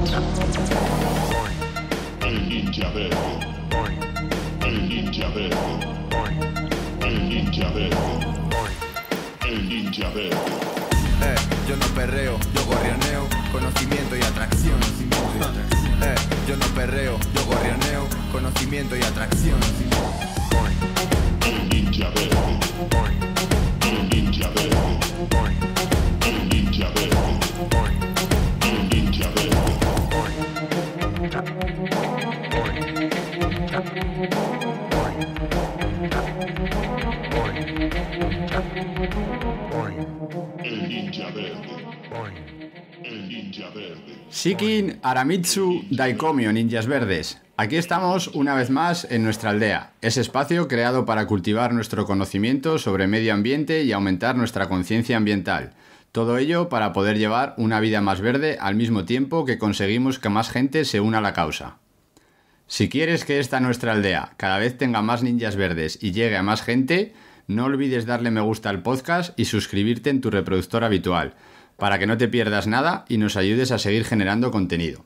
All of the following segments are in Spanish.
El ninja verde. El ninja verde. El ninja verde. El ninja verde. Yo no perreo, yo gorrioneo, conocimiento y atracción. Yo no perreo, yo gorrioneo, conocimiento y atracción. El ninja verde. El ninja verde. El ninja verde. El ninja verde. El ninja verde. El ninja verde. Shikin Aramitsu Daikomyo, ninjas verdes. Aquí estamos una vez más en nuestra aldea, ese espacio creado para cultivar nuestro conocimiento sobre medio ambiente y aumentar nuestra conciencia ambiental. Todo ello para poder llevar una vida más verde al mismo tiempo que conseguimos que más gente se una a la causa. Si quieres que esta nuestra aldea cada vez tenga más ninjas verdes y llegue a más gente, no olvides darle me gusta al podcast y suscribirte en tu reproductor habitual, para que no te pierdas nada y nos ayudes a seguir generando contenido.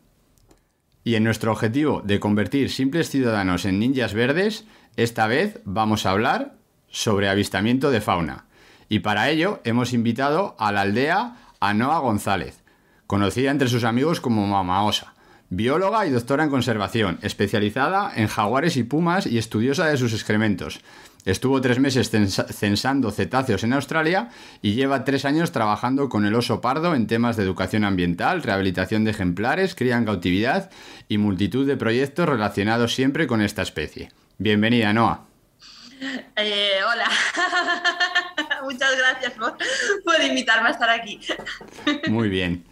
Y en nuestro objetivo de convertir simples ciudadanos en ninjas verdes, esta vez vamos a hablar sobre avistamiento de fauna. Y para ello hemos invitado a la aldea a Noa González, conocida entre sus amigos como Mama Osa, bióloga y doctora en conservación, especializada en jaguares y pumas y estudiosa de sus excrementos. Estuvo 3 meses censando cetáceos en Australia y lleva 3 años trabajando con el oso pardo en temas de educación ambiental, rehabilitación de ejemplares, cría en cautividad y multitud de proyectos relacionados siempre con esta especie. Bienvenida, Noa. Hola, muchas gracias por invitarme a estar aquí. Muy bien.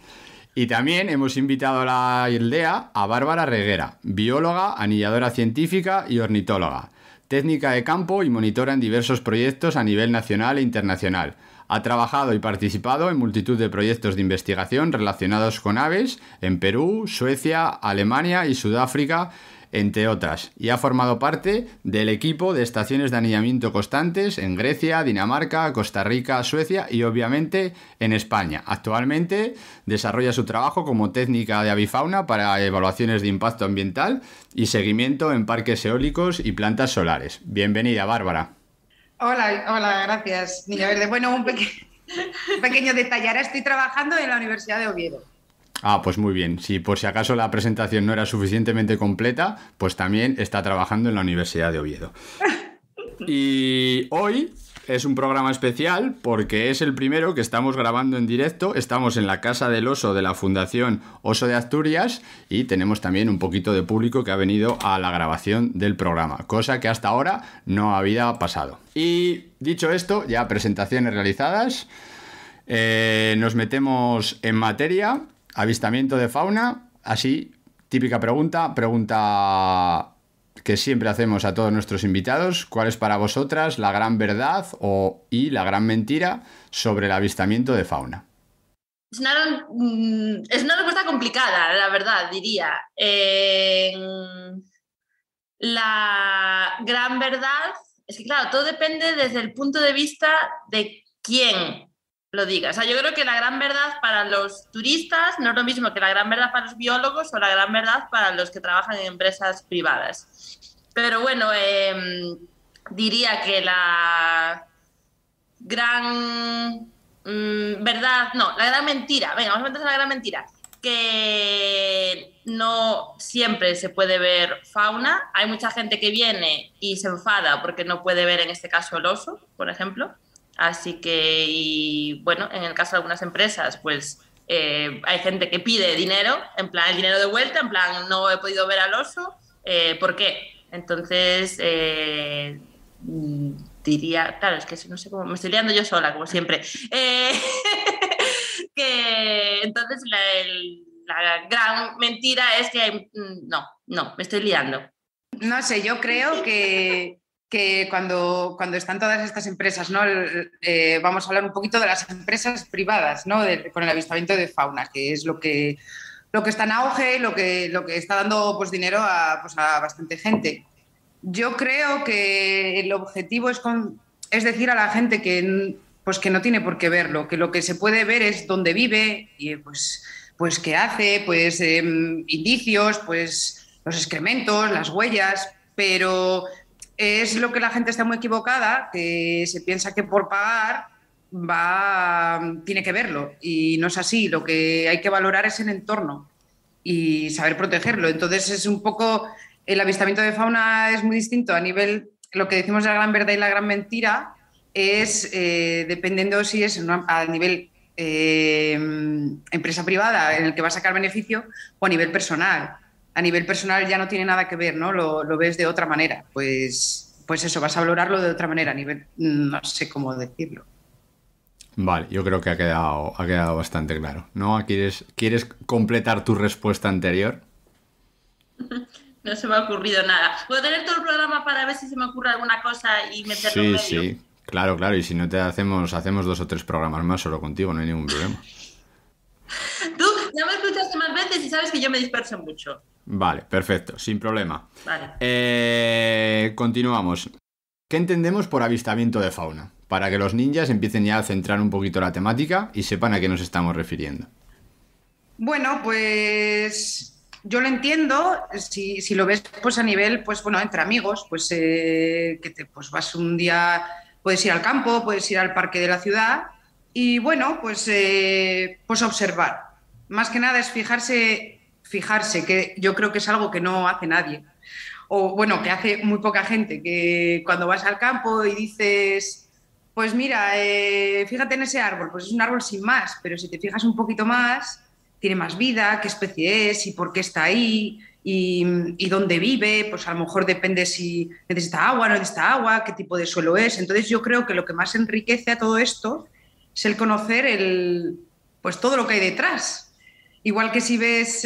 Y también hemos invitado a la aldea a Bárbara Reguera, bióloga, anilladora científica y ornitóloga. Técnica de campo y monitora en diversos proyectos a nivel nacional e internacional. Ha trabajado y participado en multitud de proyectos de investigación relacionados con aves en Perú, Suecia, Alemania y Sudáfrica, entre otras. Y ha formado parte del equipo de estaciones de anillamiento constantes en Grecia, Dinamarca, Costa Rica, Suecia y obviamente en España. Actualmente desarrolla su trabajo como técnica de avifauna para evaluaciones de impacto ambiental y seguimiento en parques eólicos y plantas solares. Bienvenida, Bárbara. Hola, gracias, Niña Verde. Bueno, un pequeño detalle. Ahora estoy trabajando en la Universidad de Oviedo. Ah, pues muy bien. Si por si acaso la presentación no era suficientemente completa, pues también está trabajando en la Universidad de Oviedo. Y hoy es un programa especial porque es el primero que estamos grabando en directo. Estamos en la Casa del Oso de la Fundación Oso de Asturias y tenemos también un poquito de público que ha venido a la grabación del programa, cosa que hasta ahora no había pasado. Y dicho esto, ya presentaciones realizadas, nos metemos en materia. Avistamiento de fauna, así, típica pregunta que siempre hacemos a todos nuestros invitados. ¿Cuál es para vosotras la gran verdad y la gran mentira sobre el avistamiento de fauna? Es una respuesta complicada, la verdad, diría. La gran verdad es que, claro, todo depende desde el punto de vista de quién lo diga. O sea, yo creo que la gran verdad para los turistas no es lo mismo que la gran verdad para los biólogos o la gran verdad para los que trabajan en empresas privadas. Pero bueno, diría que la gran verdad, no, la gran mentira, venga, vamos a meternos en la gran mentira, que no siempre se puede ver fauna. Hay mucha gente que viene y se enfada porque no puede ver, en este caso, el oso, por ejemplo. Así que, y bueno, en el caso de algunas empresas, pues hay gente que pide dinero, en plan el dinero de vuelta, en plan no he podido ver al oso, ¿por qué? Entonces, diría, claro, es que no sé cómo, me estoy liando yo sola, como siempre. Que entonces la gran mentira es que no, me estoy liando. No sé, yo creo que cuando están todas estas empresas, ¿no? Vamos a hablar un poquito de las empresas privadas, ¿no? Con el avistamiento de fauna, que es lo que está en auge, lo que está dando pues, dinero a bastante gente. Yo creo que el objetivo es decir a la gente que no tiene por qué verlo, que lo que se puede ver es dónde vive y pues pues qué hace, pues indicios, pues los excrementos, las huellas, pero es lo que la gente está muy equivocada, que se piensa que por pagar tiene que verlo, y no es así. Lo que hay que valorar es el entorno y saber protegerlo. Entonces es un poco, el avistamiento de fauna es muy distinto a nivel, lo que decimos de la gran verdad y la gran mentira, es dependiendo si es a nivel empresa privada en el que va a sacar beneficio o a nivel personal. A nivel personal ya no tiene nada que ver, ¿no? Lo ves de otra manera. Pues eso, vas a valorarlo de otra manera, a nivel, no sé cómo decirlo. Vale, yo creo que ha quedado bastante claro. ¿No? ¿Quieres completar tu respuesta anterior? No se me ha ocurrido nada. ¿Puedo tener todo el programa para ver si se me ocurre alguna cosa y meterlo en medio? Sí, claro. Y si no te hacemos 2 o 3 programas más solo contigo, no hay ningún problema. Tú ya me escuchaste más veces y sabes que yo me disperso mucho. Vale, perfecto, sin problema. Vale. Continuamos. ¿Qué entendemos por avistamiento de fauna? Para que los ninjas empiecen ya a centrar un poquito la temática y sepan a qué nos estamos refiriendo. Bueno, pues yo lo entiendo, si lo ves pues a nivel, pues bueno, entre amigos, pues pues vas un día, puedes ir al campo, puedes ir al parque de la ciudad y bueno, pues observar. Más que nada es fijarse, que yo creo que es algo que no hace nadie, o bueno, que hace muy poca gente, que cuando vas al campo y dices, pues mira, fíjate en ese árbol, pues es un árbol sin más, pero si te fijas un poquito más, tiene más vida, qué especie es y por qué está ahí y dónde vive, pues a lo mejor depende si necesita agua, no necesita agua, qué tipo de suelo es. Entonces yo creo que lo que más enriquece a todo esto es el conocer pues todo lo que hay detrás. Igual que si ves,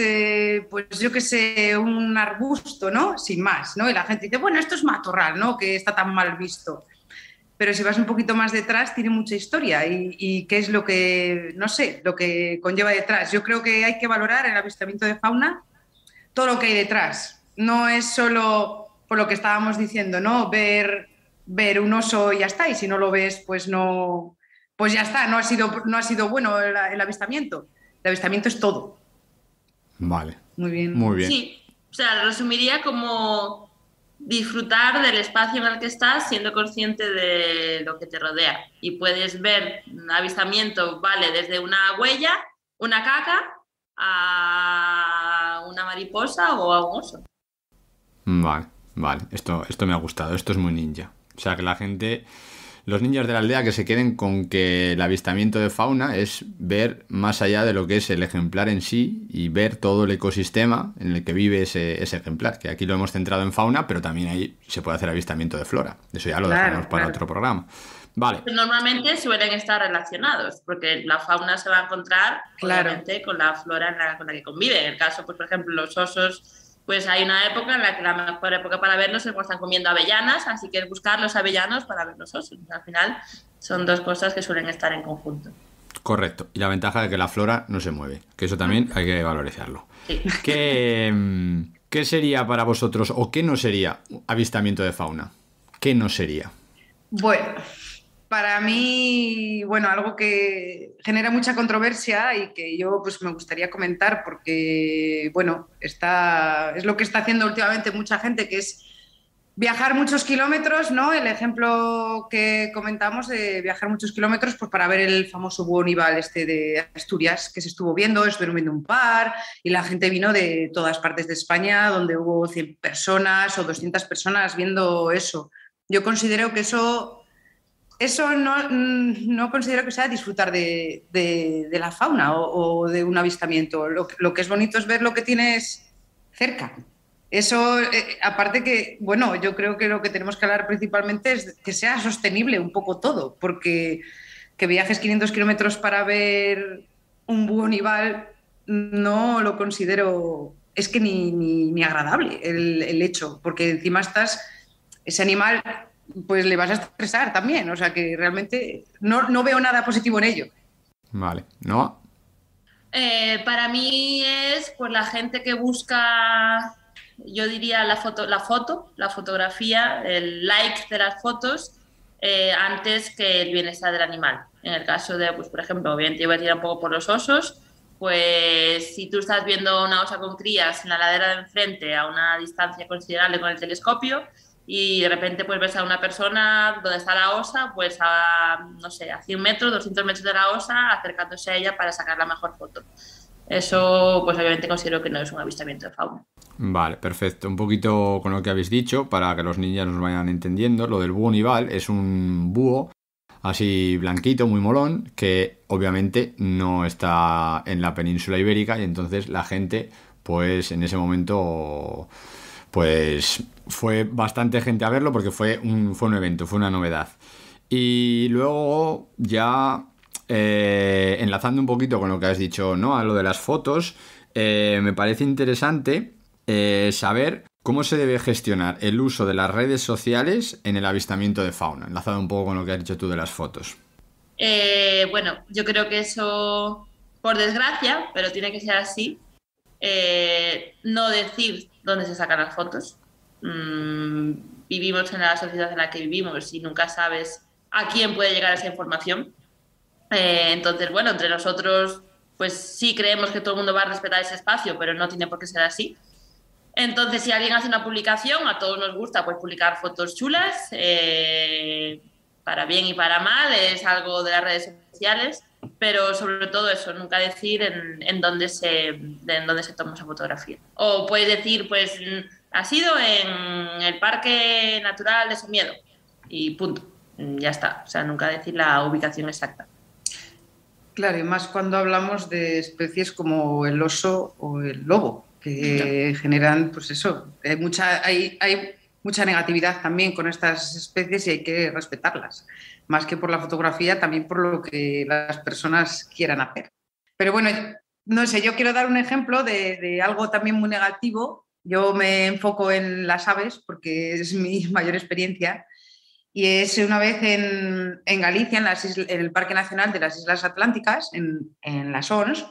pues yo qué sé, un arbusto, ¿no? Sin más, ¿no? Y la gente dice, bueno, esto es matorral, ¿no? Que está tan mal visto. Pero si vas un poquito más detrás, tiene mucha historia y qué es lo que, no sé, lo que conlleva detrás. Yo creo que hay que valorar el avistamiento de fauna, todo lo que hay detrás. No es solo por lo que estábamos diciendo, ¿no? Ver un oso y ya está, y si no lo ves, pues no, pues ya está, no ha sido bueno el avistamiento. El avistamiento es todo. Vale. Muy bien. Muy bien. Sí, o sea, resumiría como disfrutar del espacio en el que estás siendo consciente de lo que te rodea. Y puedes ver un avistamiento, vale, desde una huella, una caca, a una mariposa o a un oso. Vale. Esto me ha gustado. Esto es muy ninja. O sea, que la gente... Los ninjas de la aldea que se queden con que el avistamiento de fauna es ver más allá de lo que es el ejemplar en sí y ver todo el ecosistema en el que vive ese ejemplar, que aquí lo hemos centrado en fauna, pero también ahí se puede hacer avistamiento de flora. Eso ya lo dejamos para otro programa. Vale. Normalmente suelen estar relacionados, porque la fauna se va a encontrar obviamente con la flora con la que convive. En el caso, pues por ejemplo, los osos, pues hay una época en la que la mejor época para verlos es cuando están comiendo avellanas, así que es buscar los avellanos para ver los osos. Al final son dos cosas que suelen estar en conjunto. Correcto. Y la ventaja de que la flora no se mueve, que eso también hay que valorizarlo. Sí. ¿Qué sería para vosotros o qué no sería avistamiento de fauna? ¿Qué no sería? Bueno, para mí, bueno, algo que genera mucha controversia y que yo pues me gustaría comentar porque, bueno, es lo que está haciendo últimamente mucha gente, que es viajar muchos kilómetros, ¿no? El ejemplo que comentamos de viajar muchos kilómetros pues para ver el famoso búho nival de Asturias, que se estuvieron viendo un par y la gente vino de todas partes de España, donde hubo 100 personas o 200 personas viendo eso. Yo considero que eso no considero que sea disfrutar de la fauna o de un avistamiento. Lo que es bonito es ver lo que tienes cerca. Eso, aparte que, bueno, yo creo que lo que tenemos que hablar principalmente es que sea sostenible un poco todo, porque que viajes 500 kilómetros para ver un búho nival no lo considero, es que ni agradable el hecho, porque encima ese animal pues le vas a estresar también, o sea que realmente no veo nada positivo en ello. Vale, ¿no? Para mí es pues la gente que busca, yo diría la fotografía, el like de las fotos antes que el bienestar del animal. En el caso de, pues por ejemplo, obviamente yo voy a tirar un poco por los osos, pues si tú estás viendo una osa con crías en la ladera de enfrente a una distancia considerable con el telescopio y de repente pues ves a una persona donde está la osa, pues a, no sé, a 100 metros, 200 metros de la osa, acercándose a ella para sacar la mejor foto. Eso, pues obviamente considero que no es un avistamiento de fauna. Vale, perfecto. Un poquito con lo que habéis dicho, para que los niños nos vayan entendiendo, lo del búho nival es un búho así blanquito, muy molón, que obviamente no está en la península ibérica y entonces la gente, pues en ese momento, pues fue bastante gente a verlo porque fue un evento, fue una novedad. Y luego ya enlazando un poquito con lo que has dicho, ¿no? A lo de las fotos, me parece interesante saber cómo se debe gestionar el uso de las redes sociales en el avistamiento de fauna, enlazado un poco con lo que has dicho tú de las fotos. Bueno, yo creo que eso, por desgracia, pero tiene que ser así, no decir dónde se sacan las fotos. Vivimos en la sociedad en la que vivimos y nunca sabes a quién puede llegar esa información. Entonces, bueno, entre nosotros, pues sí creemos que todo el mundo va a respetar ese espacio, pero no tiene por qué ser así. Entonces, si alguien hace una publicación, a todos nos gusta pues publicar fotos chulas, para bien y para mal, es algo de las redes sociales, pero sobre todo eso, nunca decir en dónde se toma esa fotografía. O puedes decir, pues, ha sido en el Parque Natural de Somiedo y punto, ya está. O sea, nunca decir la ubicación exacta. Claro, y más cuando hablamos de especies como el oso o el lobo, que generan, pues eso, hay mucha negatividad también con estas especies y hay que respetarlas, más que por la fotografía, también por lo que las personas quieran hacer. Pero bueno, no sé, yo quiero dar un ejemplo de algo también muy negativo. Yo me enfoco en las aves porque es mi mayor experiencia. Y es una vez en Galicia, en el Parque Nacional de las Islas Atlánticas, en las ONS.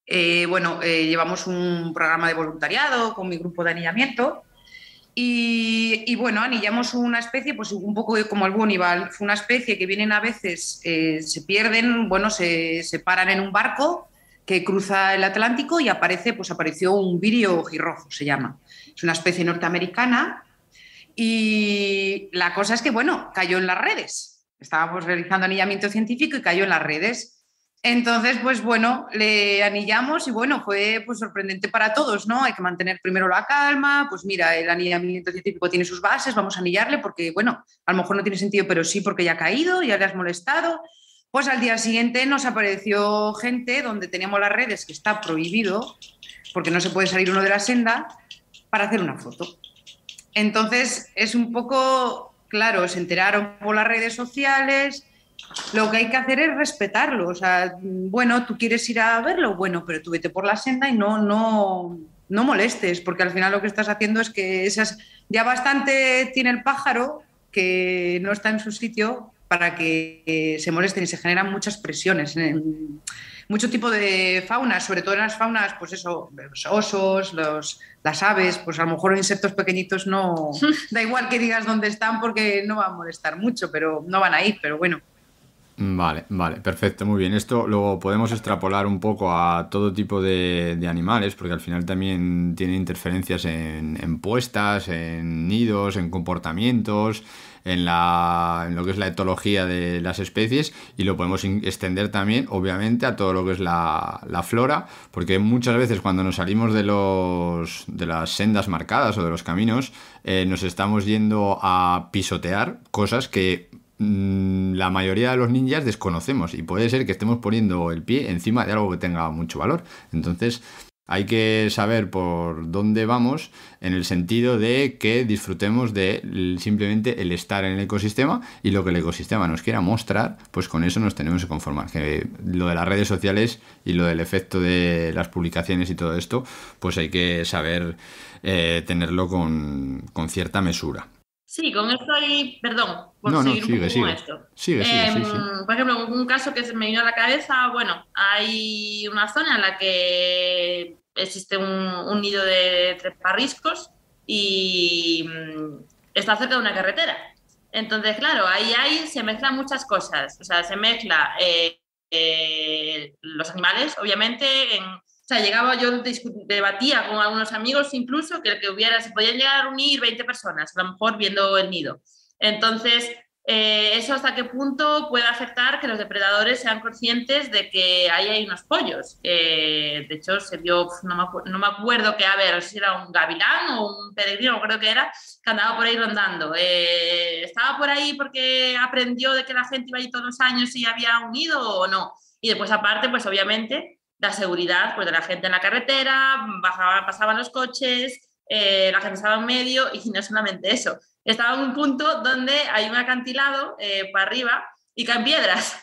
Llevamos un programa de voluntariado con mi grupo de anillamiento y bueno, anillamos una especie, pues un poco como el búho nival. Fue una especie que vienen a veces, se pierden, se paran en un barco que cruza el Atlántico y apareció un virio ojirrojo, se llama. Es una especie norteamericana. Y la cosa es que, cayó en las redes. Estábamos realizando anillamiento científico y cayó en las redes. Entonces, le anillamos y fue pues sorprendente para todos, ¿no? Hay que mantener primero la calma, pues mira, el anillamiento científico tiene sus bases, vamos a anillarle porque, a lo mejor no tiene sentido, pero sí porque ya ha caído, ya le has molestado. Pues al día siguiente nos apareció gente donde teníamos las redes, que está prohibido, porque no se puede salir uno de la senda, para hacer una foto. Entonces, es un poco, claro, se enteraron por las redes sociales. Lo que hay que hacer es respetarlo. O sea, tú quieres ir a verlo, pero tú vete por la senda y no molestes, porque al final lo que estás haciendo es que ya bastante tiene el pájaro que no está en su sitio para que se molesten y se generan muchas presiones. Mucho tipo de faunas, sobre todo en las faunas, pues eso, los osos, las aves, pues a lo mejor insectos pequeñitos no, da igual que digas dónde están porque no va a molestar mucho, pero no van a ir, pero bueno. Vale, perfecto, muy bien. Esto lo podemos extrapolar un poco a todo tipo de animales, porque al final también tiene interferencias en puestas, en nidos, en comportamientos, en lo que es la etología de las especies, y lo podemos extender también, obviamente, a todo lo que es la flora, porque muchas veces cuando nos salimos de las sendas marcadas o de los caminos, nos estamos yendo a pisotear cosas que la mayoría de los ninjas desconocemos y puede ser que estemos poniendo el pie encima de algo que tenga mucho valor. Entonces hay que saber por dónde vamos, en el sentido de que disfrutemos de simplemente el estar en el ecosistema, y lo que el ecosistema nos quiera mostrar, pues con eso nos tenemos que conformar. Que lo de las redes sociales y lo del efecto de las publicaciones y todo esto, pues hay que saber tenerlo con cierta mesura. Sí, con esto hay, perdón, sigue. esto. Sigue, sí. Por ejemplo, un caso que se me vino a la cabeza, hay una zona en la que existe un nido de treparriscos y está cerca de una carretera. Entonces, claro, ahí se mezclan muchas cosas. O sea, se mezcla los animales, obviamente. O sea, llegaba, yo debatía con algunos amigos incluso que se podían llegar a unir 20 personas, a lo mejor viendo el nido. Entonces, eso hasta qué punto puede afectar que los depredadores sean conscientes de que ahí hay unos pollos. De hecho, se vio, no me acuerdo qué ave, no sé si era un gavilán o un peregrino, creo que era, que andaba por ahí rondando. ¿Estaba por ahí porque aprendió de que la gente iba ahí todos los años y había un nido o no? Y después, aparte, pues obviamente, la seguridad pues, de la gente en la carretera, pasaban los coches, la gente estaba en medio y no solamente eso. Estaba en un punto donde hay un acantilado para arriba y caen piedras.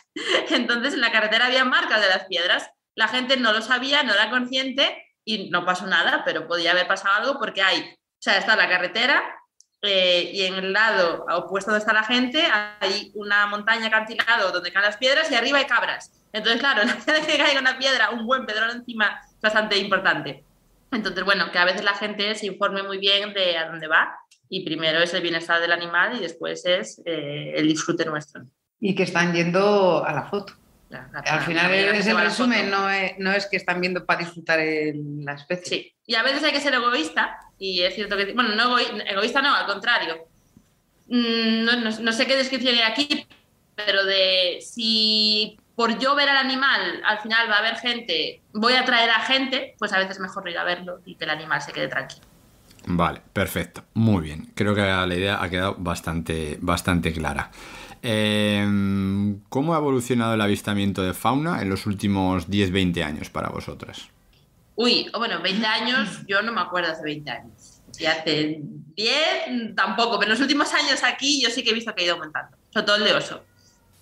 Entonces en la carretera había marcas de las piedras. La gente no lo sabía, no era consciente y no pasó nada, pero podía haber pasado algo porque está la carretera y en el lado opuesto donde está la gente hay una montaña acantilado donde caen las piedras y arriba hay cabras. Entonces, claro, la gente que caiga una piedra, un buen pedrón encima es bastante importante. Entonces, bueno, que a veces la gente se informe muy bien de a dónde va y primero es el bienestar del animal y después es el disfrute nuestro. Y que están yendo a la foto. Al final es el resumen, no es que están viendo para disfrutar la especie. Sí, y a veces hay que ser egoísta y es cierto que, bueno, no egoísta no, al contrario. No sé qué descripción hay aquí, pero de si por yo ver al animal al final va a haber gente, voy a traer a gente, pues a veces es mejor ir a verlo y que el animal se quede tranquilo. Vale, perfecto, muy bien. Creo que la idea ha quedado bastante clara. ¿Cómo ha evolucionado el avistamiento de fauna en los últimos 10-20 años para vosotras? Bueno, 20 años, yo no me acuerdo hace 20 años. Y hace 10 tampoco, pero en los últimos años aquí yo sí que he visto que ha ido aumentando. Sobre todo el de oso.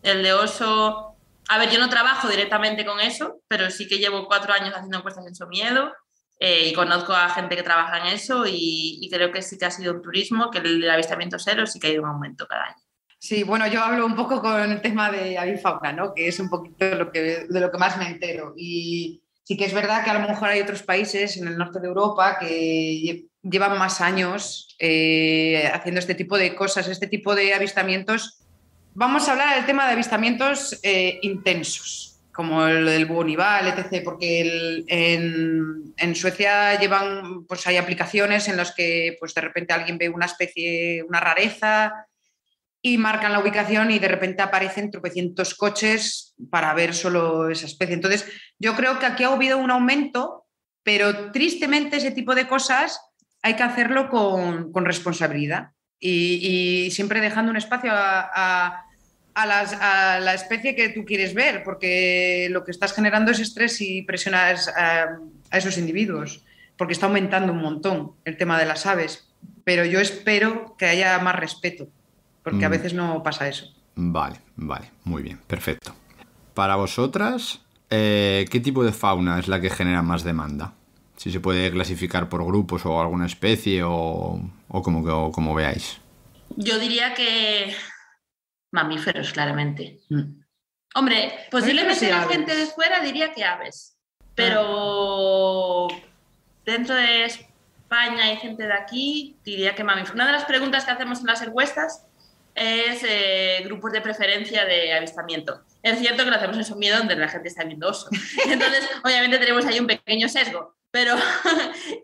El de oso... A ver, yo no trabajo directamente con eso, pero sí que llevo 4 años haciendo encuestas en Somiedo y conozco a gente que trabaja en eso y creo que sí que ha sido un turismo, que el avistamiento cero sí que ha ido en aumento cada año. Sí, bueno, yo hablo un poco con el tema de avifauna, ¿no? Que es un poquito de lo que más me entero. Y sí que es verdad que a lo mejor hay otros países en el norte de Europa que llevan más años haciendo este tipo de cosas, este tipo de avistamientos. Vamos a hablar del tema de avistamientos intensos, como el del búho nival, etc., porque en Suecia pues hay aplicaciones en las que pues de repente alguien ve una especie, una rareza y marcan la ubicación y de repente aparecen tropecientos coches para ver solo esa especie. Entonces, yo creo que aquí ha habido un aumento, pero tristemente ese tipo de cosas hay que hacerlo con responsabilidad y siempre dejando un espacio a la especie que tú quieres ver, porque lo que estás generando es estrés y presionas a esos individuos, porque está aumentando un montón el tema de las aves, pero yo espero que haya más respeto, porque a veces no pasa eso. Vale, muy bien, perfecto. Para vosotras, ¿qué tipo de fauna es la que genera más demanda? Si se puede clasificar por grupos o alguna especie o como veáis. Yo diría que mamíferos, claramente. Hombre, posiblemente la gente de fuera diría que aves, pero dentro de España y gente de aquí diría que mamíferos. Una de las preguntas que hacemos en las encuestas es grupos de preferencia de avistamiento. Es cierto que lo hacemos en Somiedo, donde la gente está viendo oso. Entonces, obviamente tenemos ahí un pequeño sesgo, pero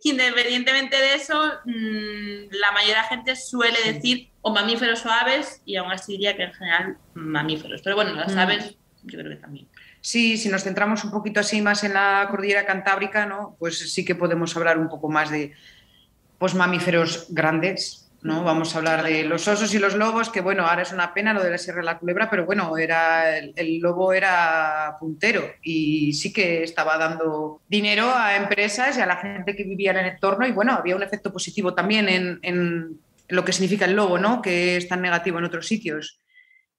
independientemente de eso, la mayoría de la gente suele decir o mamíferos o aves, y aún así diría que en general mamíferos. Pero bueno, las aves yo creo que también. Sí, si nos centramos un poquito así más en la cordillera cantábrica, ¿no? Pues sí que podemos hablar un poco más de pues, mamíferos grandes, ¿no? Vamos a hablar de los osos y los lobos, que bueno, ahora es una pena lo de la Sierra de la Culebra, pero bueno, el lobo era puntero y sí que estaba dando dinero a empresas y a la gente que vivía en el entorno y bueno, había un efecto positivo también en lo que significa el lobo, ¿no? Que es tan negativo en otros sitios.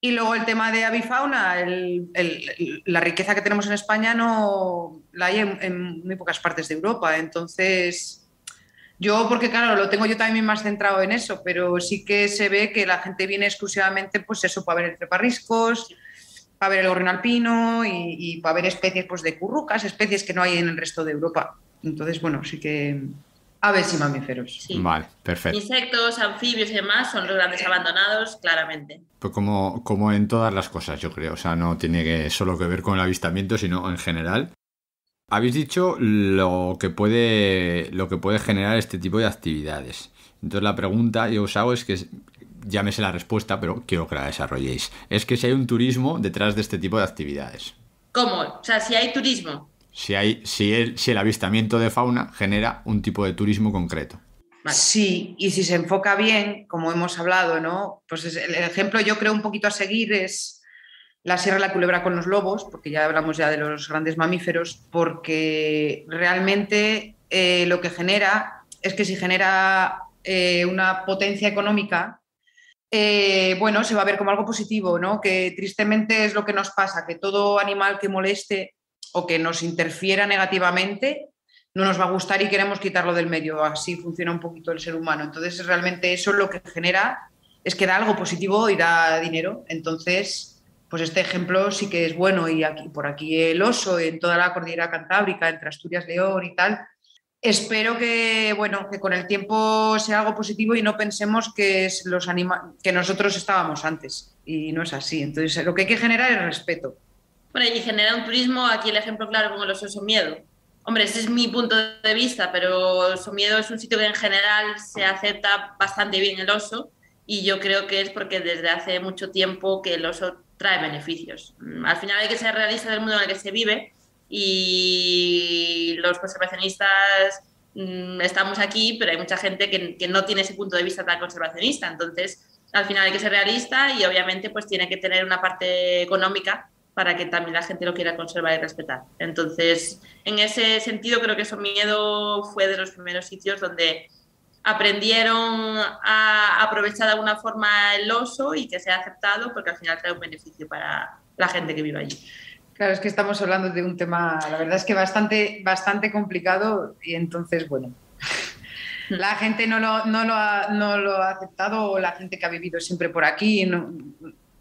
Y luego el tema de avifauna, la riqueza que tenemos en España no la hay en muy pocas partes de Europa, entonces... Yo, porque claro, lo tengo yo también más centrado en eso, pero sí que se ve que la gente viene exclusivamente, pues eso, para ver el treparriscos, para ver el gorrión alpino y para ver especies pues, de currucas, especies que no hay en el resto de Europa. Entonces, bueno, sí que Aves y mamíferos. Sí. Vale, perfecto. Insectos, anfibios y demás son los grandes abandonados, claramente. Pues como en todas las cosas, yo creo. O sea, no tiene solo que ver con el avistamiento, sino en general. Habéis dicho lo que puede generar este tipo de actividades. Entonces la pregunta que os hago es que, ya me sé la respuesta, pero quiero que la desarrolléis. Es que si hay un turismo detrás de este tipo de actividades. ¿Cómo? O sea, si hay turismo. Si el avistamiento de fauna genera un tipo de turismo concreto. Vale. Sí, y si se enfoca bien, como hemos hablado, ¿no? Pues el ejemplo yo creo un poquito a seguir es la Sierra de la Culebra con los lobos, porque ya hablamos ya de los grandes mamíferos, porque realmente lo que genera es que si genera una potencia económica, bueno, se va a ver como algo positivo, ¿no? Que tristemente es lo que nos pasa, que todo animal que moleste o que nos interfiera negativamente no nos va a gustar y queremos quitarlo del medio. Así funciona un poquito el ser humano. Entonces, realmente eso lo que genera es que da algo positivo y da dinero. Entonces, pues este ejemplo sí que es bueno. Y aquí, por aquí el oso, en toda la cordillera cantábrica, entre Asturias, León y tal. Espero que, bueno, que con el tiempo sea algo positivo y no pensemos que es que nosotros estábamos antes. Y no es así. Entonces, lo que hay que generar es respeto. Bueno, y genera un turismo, aquí el ejemplo claro con el oso Somiedo. Hombre, ese es mi punto de vista, pero Somiedo es un sitio que en general se acepta bastante bien el oso y yo creo que es porque desde hace mucho tiempo que el oso trae beneficios. Al final hay que ser realista del mundo en el que se vive y los conservacionistas estamos aquí, pero hay mucha gente que no tiene ese punto de vista tan conservacionista. Entonces, al final hay que ser realista y obviamente pues tiene que tener una parte económica para que también la gente lo quiera conservar y respetar. Entonces, en ese sentido, creo que Somiedo fue de los primeros sitios donde aprendieron a aprovechar de alguna forma el oso y que sea aceptado, porque al final trae un beneficio para la gente que vive allí. Claro, es que estamos hablando de un tema, la verdad es que bastante complicado y entonces, bueno, la gente no lo ha aceptado o la gente que ha vivido siempre por aquí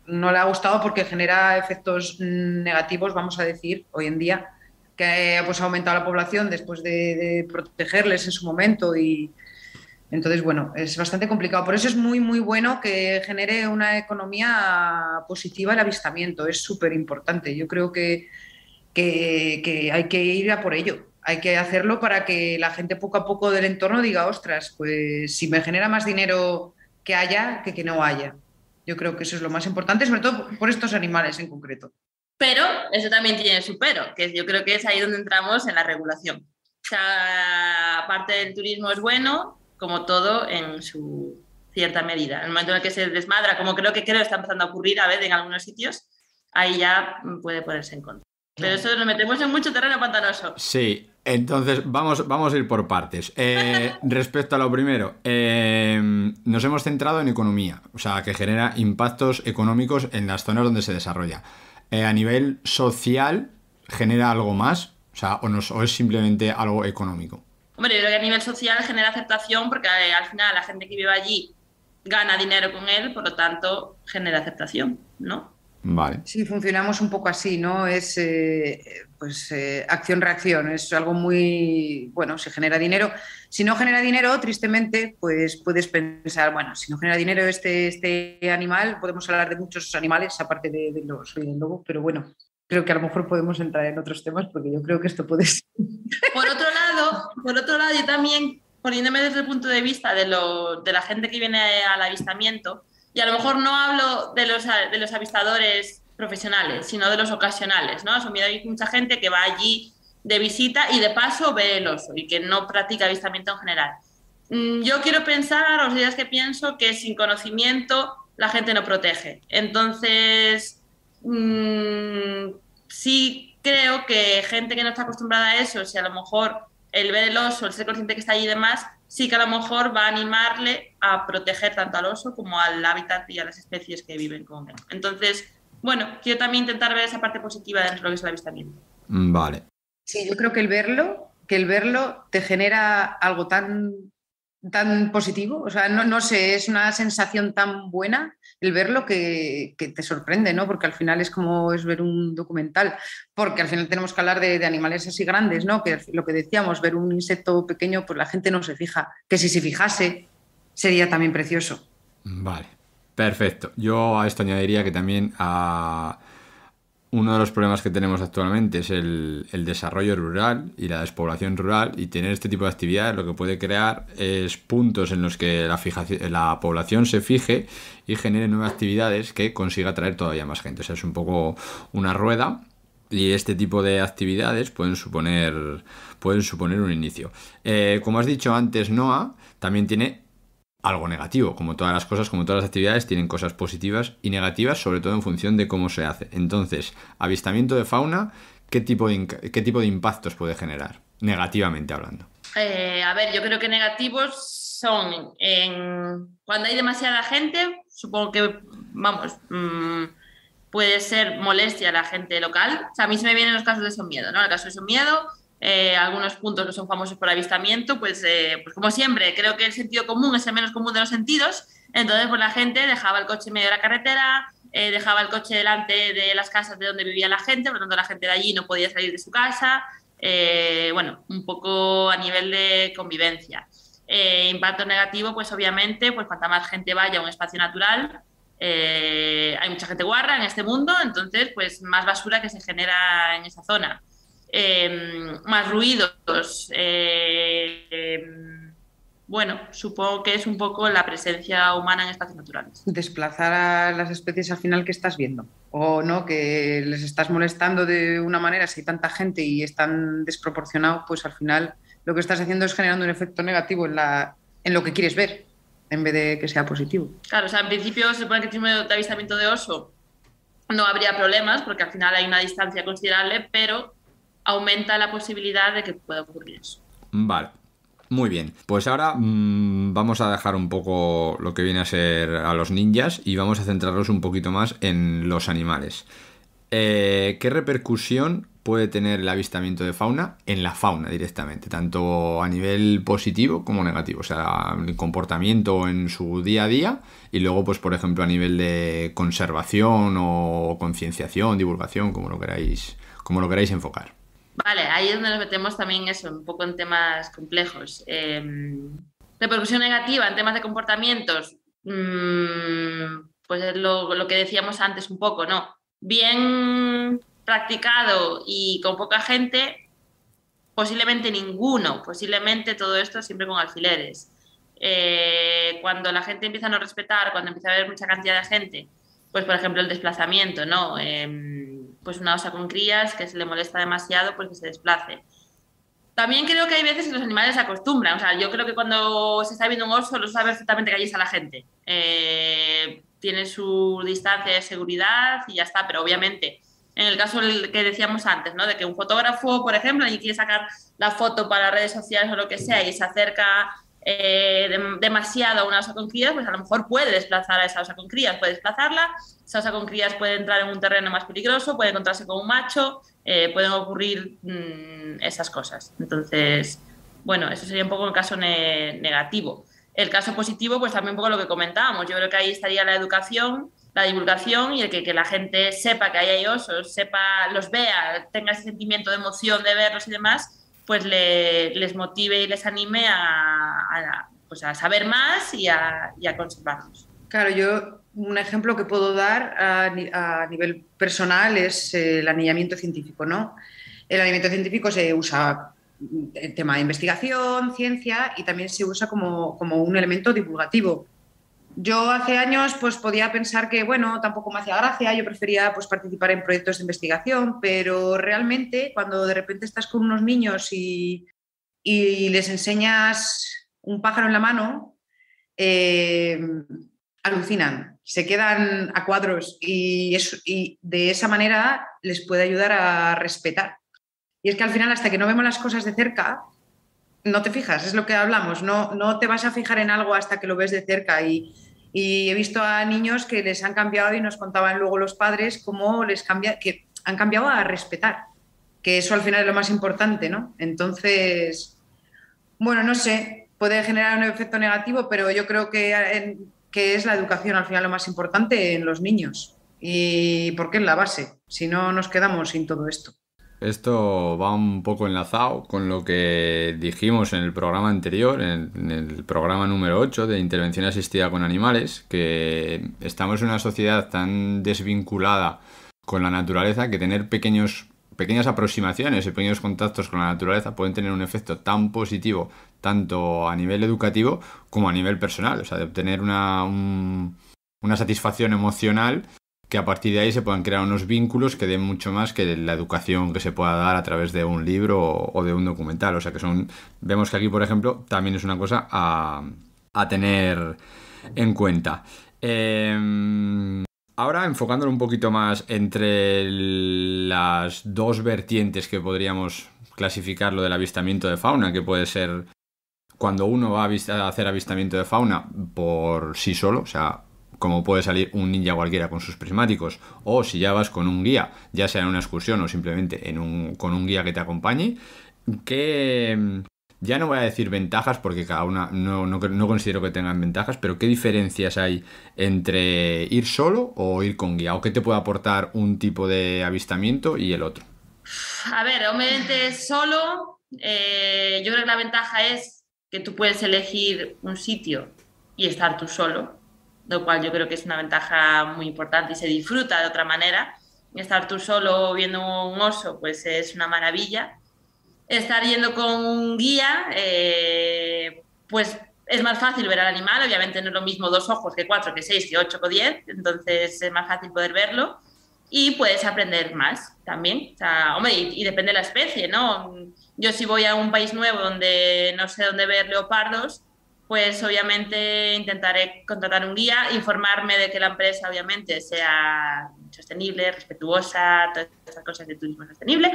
no le ha gustado porque genera efectos negativos, vamos a decir, hoy en día, que pues, ha aumentado la población después de protegerles en su momento y entonces, bueno, es bastante complicado. Por eso es muy, muy bueno que genere una economía positiva el avistamiento, es súper importante. Yo creo que hay que ir a por ello. Hay que hacerlo para que la gente poco a poco del entorno diga, ostras, pues si me genera más dinero que haya, que no haya. Yo creo que eso es lo más importante, sobre todo por estos animales en concreto. Pero eso también tiene su pero, que yo creo que es ahí donde entramos en la regulación. O sea, aparte del turismo es bueno, como todo en su cierta medida. En el momento en el que se desmadra, como creo que está empezando a ocurrir a veces en algunos sitios, ahí ya puede ponerse en contra. Pero eso nos metemos en mucho terreno pantanoso. Sí, entonces vamos a ir por partes. Respecto a lo primero, nos hemos centrado en economía, o sea, que genera impactos económicos en las zonas donde se desarrolla. A nivel social, ¿genera algo más? O sea, o es simplemente algo económico. Hombre, yo creo que a nivel social genera aceptación porque al final la gente que vive allí gana dinero con él, por lo tanto genera aceptación, ¿no? Vale. Sí, funcionamos un poco así, ¿no? Es acción-reacción, es algo muy, bueno, se genera dinero. Si no genera dinero, tristemente, pues puedes pensar, bueno, si no genera dinero este animal, podemos hablar de muchos animales, aparte del lobo, pero bueno, creo que a lo mejor podemos entrar en otros temas porque yo creo que esto puede ser. Por otro lado, yo también, poniéndome desde el punto de vista de la gente que viene al avistamiento, y a lo mejor no hablo de los avistadores profesionales, sino de los ocasionales, ¿no? Hay mucha gente que va allí de visita y de paso ve el oso y que no practica avistamiento en general. Yo quiero pensar, o sea, es que pienso que sin conocimiento la gente no protege. Entonces, sí creo que gente que no está acostumbrada a eso, si a lo mejor el ver el oso, el ser consciente que está allí y demás, sí que a lo mejor va a animarle a proteger tanto al oso como al hábitat y a las especies que viven con él. Entonces, bueno, quiero también intentar ver esa parte positiva dentro de lo que es el avistamiento. Vale. Sí, yo creo que el verlo te genera algo tan tan positivo, o sea, no sé, es una sensación tan buena el verlo que te sorprende, ¿no? Porque al final es como es ver un documental, porque al final tenemos que hablar de animales así grandes, ¿no? Que lo que decíamos, ver un insecto pequeño, pues la gente no se fija, que si se fijase sería también precioso. Vale, perfecto. Yo a esto añadiría que también uno de los problemas que tenemos actualmente es el desarrollo rural y la despoblación rural, y tener este tipo de actividades lo que puede crear es puntos en los que la población se fije y genere nuevas actividades que consiga atraer todavía más gente. O sea, es un poco una rueda, y este tipo de actividades pueden suponer un inicio. Como has dicho antes, Noa, también tiene algo negativo. Como todas las cosas, como todas las actividades, tienen cosas positivas y negativas, sobre todo en función de cómo se hace. Entonces, avistamiento de fauna, ¿qué tipo de impactos puede generar, negativamente hablando? A ver, yo creo que negativos son cuando hay demasiada gente, supongo que, vamos, puede ser molestia a la gente local. O sea, a mí se me vienen los casos de Somiedo, ¿no? El caso de Somiedo, algunos puntos que son famosos por avistamiento, pues como siempre, creo que el sentido común es el menos común de los sentidos. Entonces, pues la gente dejaba el coche en medio de la carretera, dejaba el coche delante de las casas de donde vivía la gente, por lo tanto la gente de allí no podía salir de su casa. Bueno, un poco a nivel de convivencia. Impacto negativo, pues obviamente, pues cuanta más gente vaya a un espacio natural, hay mucha gente guarra en este mundo, entonces pues más basura que se genera en esa zona. Más ruidos. Bueno, supongo que es un poco la presencia humana en espacios naturales. Desplazar a las especies al final que estás viendo, o no, que les estás molestando de una manera, si hay tanta gente y es tan desproporcionado, pues al final lo que estás haciendo es generando un efecto negativo en lo que quieres ver, en vez de que sea positivo. Claro, o sea, en principio se supone que tipo de avistamiento de oso no habría problemas, porque al final hay una distancia considerable, pero aumenta la posibilidad de que pueda ocurrir eso. Vale, muy bien. Pues ahora vamos a dejar un poco lo que viene a ser a los ninjas y vamos a centrarnos un poquito más en los animales. ¿Qué repercusión puede tener el avistamiento de fauna en la fauna directamente, tanto a nivel positivo como negativo? O sea, el comportamiento en su día a día, y luego, pues por ejemplo, a nivel de conservación o concienciación, divulgación, como lo queráis enfocar. Vale, ahí es donde nos metemos también eso, un poco en temas complejos. Repercusión negativa en temas de comportamientos, pues es lo que decíamos antes un poco, ¿no? Bien practicado y con poca gente, posiblemente ninguno, posiblemente todo esto siempre con alfileres. Cuando la gente empieza a no respetar, cuando empieza a haber mucha cantidad de gente, pues por ejemplo el desplazamiento, ¿no? Pues una osa con crías que se le molesta demasiado, pues que se desplace. También creo que hay veces que los animales se acostumbran. O sea, yo creo que cuando se está viendo un oso, lo sabe perfectamente que allí está la gente. Tiene su distancia de seguridad y ya está, pero obviamente, en el caso que decíamos antes, ¿no? De que un fotógrafo, por ejemplo, y quiere sacar la foto para redes sociales o lo que sea y se acerca demasiado a una osa con crías, pues a lo mejor puede desplazar a esa osa con crías, puede desplazarla. Esa osa con crías puede entrar en un terreno más peligroso, puede encontrarse con un macho, pueden ocurrir esas cosas. Entonces, bueno, eso sería un poco el caso negativo. El caso positivo, pues también un poco lo que comentábamos. Yo creo que ahí estaría la educación, la divulgación y el que la gente sepa que ahí hay osos, los vea, tenga ese sentimiento de emoción de verlos y demás, pues les motive y les anime pues a saber más y a conservarlos. Claro, yo un ejemplo que puedo dar a nivel personal es el anillamiento científico, ¿no? El anillamiento científico se usa en tema de investigación, ciencia, y también se usa como un elemento divulgativo. Yo hace años pues podía pensar que, bueno, tampoco me hacía gracia, yo prefería pues participar en proyectos de investigación, pero realmente cuando de repente estás con unos niños y les enseñas un pájaro en la mano, alucinan, se quedan a cuadros y de esa manera les puede ayudar a respetar. Y es que al final, hasta que no vemos las cosas de cerca, no te fijas, es lo que hablamos, no te vas a fijar en algo hasta que lo ves de cerca. Y he visto a niños que les han cambiado y nos contaban luego los padres cómo que han cambiado a respetar, que eso al final es lo más importante, ¿no? Entonces, bueno, no sé, puede generar un efecto negativo, pero yo creo que es la educación al final lo más importante en los niños. Y porque es la base, si no nos quedamos sin todo esto. Esto va un poco enlazado con lo que dijimos en el programa anterior, en el programa número 8 de intervención asistida con animales, que estamos en una sociedad tan desvinculada con la naturaleza que tener pequeñas aproximaciones y pequeños contactos con la naturaleza pueden tener un efecto tan positivo, tanto a nivel educativo como a nivel personal, o sea, de obtener una satisfacción emocional, que a partir de ahí se puedan crear unos vínculos que den mucho más que la educación que se pueda dar a través de un libro o de un documental. O sea que vemos que aquí, por ejemplo, también es una cosa a tener en cuenta. Ahora, enfocándolo un poquito más entre las dos vertientes que podríamos clasificar lo del avistamiento de fauna, que puede ser cuando uno va a hacer avistamiento de fauna por sí solo, o sea, como puede salir un ninja cualquiera con sus prismáticos, o si ya vas con un guía, ya sea en una excursión o simplemente con un guía que te acompañe, que ya no voy a decir ventajas porque cada una no considero que tengan ventajas, pero ¿qué diferencias hay entre ir solo o ir con guía? ¿O qué te puede aportar un tipo de avistamiento y el otro? A ver, obviamente solo, yo creo que la ventaja es que tú puedes elegir un sitio y estar tú solo, lo cual yo creo que es una ventaja muy importante y se disfruta de otra manera. Estar tú solo viendo un oso, pues es una maravilla. Estar yendo con un guía, pues es más fácil ver al animal. Obviamente no es lo mismo 2 ojos que 4, que 6, que 8, que 10. Entonces es más fácil poder verlo y puedes aprender más también. O sea, hombre, y depende de la especie, ¿no? Yo si voy a un país nuevo donde no sé dónde ver leopardos, pues obviamente intentaré contratar un guía, informarme de que la empresa obviamente sea sostenible, respetuosa, todas estas cosas de turismo sostenible,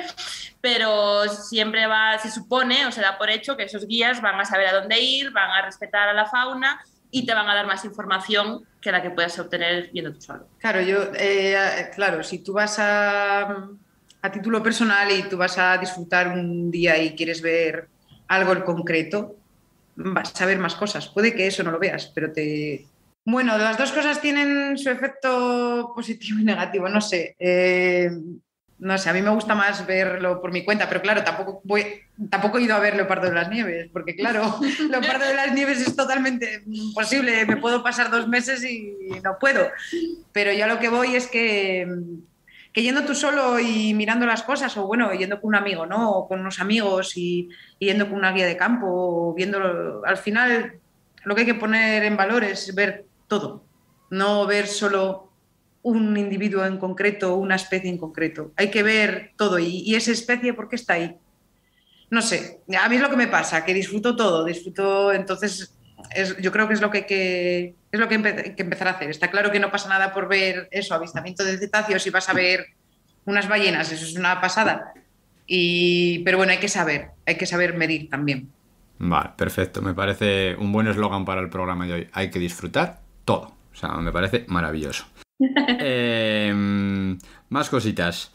pero siempre se supone o se da por hecho que esos guías van a saber a dónde ir, van a respetar a la fauna y te van a dar más información que la que puedas obtener yendo tú solo. Claro, claro, si tú vas a título personal y tú vas a disfrutar un día y quieres ver algo en concreto, vas a ver más cosas. Puede que eso no lo veas, pero Bueno, las dos cosas tienen su efecto positivo y negativo, no sé. No sé, a mí me gusta más verlo por mi cuenta, pero claro, tampoco he ido a ver Leopardo de las Nieves, porque claro, Leopardo de las Nieves es totalmente imposible. Me puedo pasar 2 meses y no puedo. Pero yo a lo que voy es que yendo tú solo y mirando las cosas, o bueno, yendo con un amigo, ¿no? O con unos amigos y yendo con una guía de campo, o viéndolo, al final lo que hay que poner en valor es ver todo, no ver solo un individuo en concreto, una especie en concreto. Hay que ver todo y esa especie, ¿por qué está ahí? No sé, a mí es lo que me pasa, que disfruto todo, entonces yo creo que es lo que hay que empezar a hacer. Está claro que no pasa nada por ver eso, avistamiento de cetáceos, y vas a ver unas ballenas, eso es una pasada. Pero bueno, hay que saber medir también. Vale, perfecto. Me parece un buen eslogan para el programa de hoy. Hay que disfrutar todo. O sea, me parece maravilloso. Más cositas.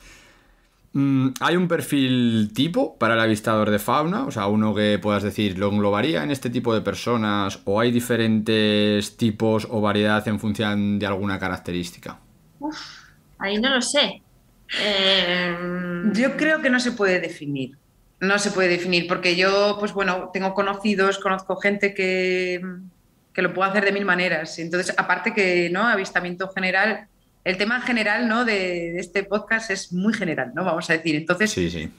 ¿Hay un perfil tipo para el avistador de fauna? O sea, uno que puedas decir, ¿lo englobaría en este tipo de personas? ¿O hay diferentes tipos o variedad en función de alguna característica? Ahí no lo sé. Yo creo que no se puede definir. No se puede definir porque yo, pues bueno, conozco gente que lo puede hacer de 1000 maneras. Entonces, aparte que, ¿no? Avistamiento general, el tema general, ¿no? de este podcast es muy general, ¿no? Vamos a decir. Entonces, sí.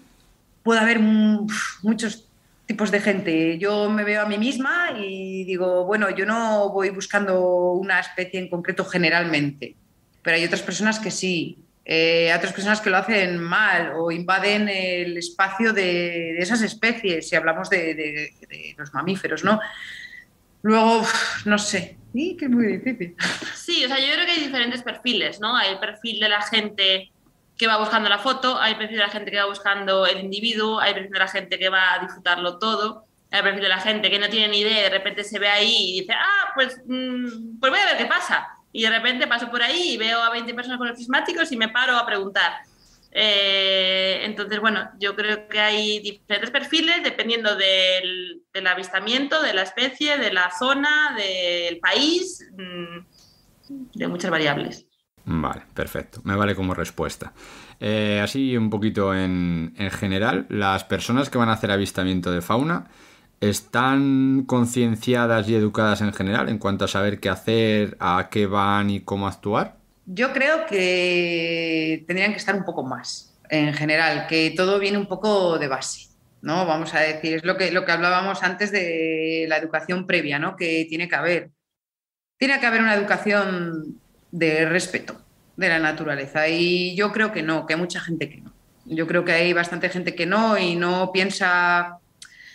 Puede haber muchos tipos de gente. Yo me veo a mí misma y digo, bueno, yo no voy buscando una especie en concreto generalmente, pero hay otras personas que sí. Hay otras personas que lo hacen mal o invaden el espacio de esas especies, si hablamos de los mamíferos, ¿no? Luego, no sé, que es muy difícil. Sí, o sea, yo creo que hay diferentes perfiles, ¿no? Hay el perfil de la gente que va buscando la foto, hay el perfil de la gente que va buscando el individuo, hay el perfil de la gente que va a disfrutarlo todo, hay el perfil de la gente que no tiene ni idea y de repente se ve ahí y dice, pues voy a ver qué pasa. Y de repente paso por ahí y veo a 20 personas con los prismáticos y me paro a preguntar. Entonces, bueno, yo creo que hay diferentes perfiles dependiendo del avistamiento, de la especie, de la zona, del país, de muchas variables. Vale, perfecto. Me vale como respuesta. Así un poquito en general, las personas que van a hacer avistamiento de fauna, ¿están concienciadas y educadas en general en cuanto a saber qué hacer, a qué van y cómo actuar? Yo creo que tendrían que estar un poco más, en general, que todo viene un poco de base, ¿no? Vamos a decir, es lo que hablábamos antes de la educación previa, ¿no? Que tiene que haber. Tiene que haber una educación de respeto de la naturaleza y yo creo que no, que hay mucha gente que no. Yo creo que hay bastante gente que no y no piensa,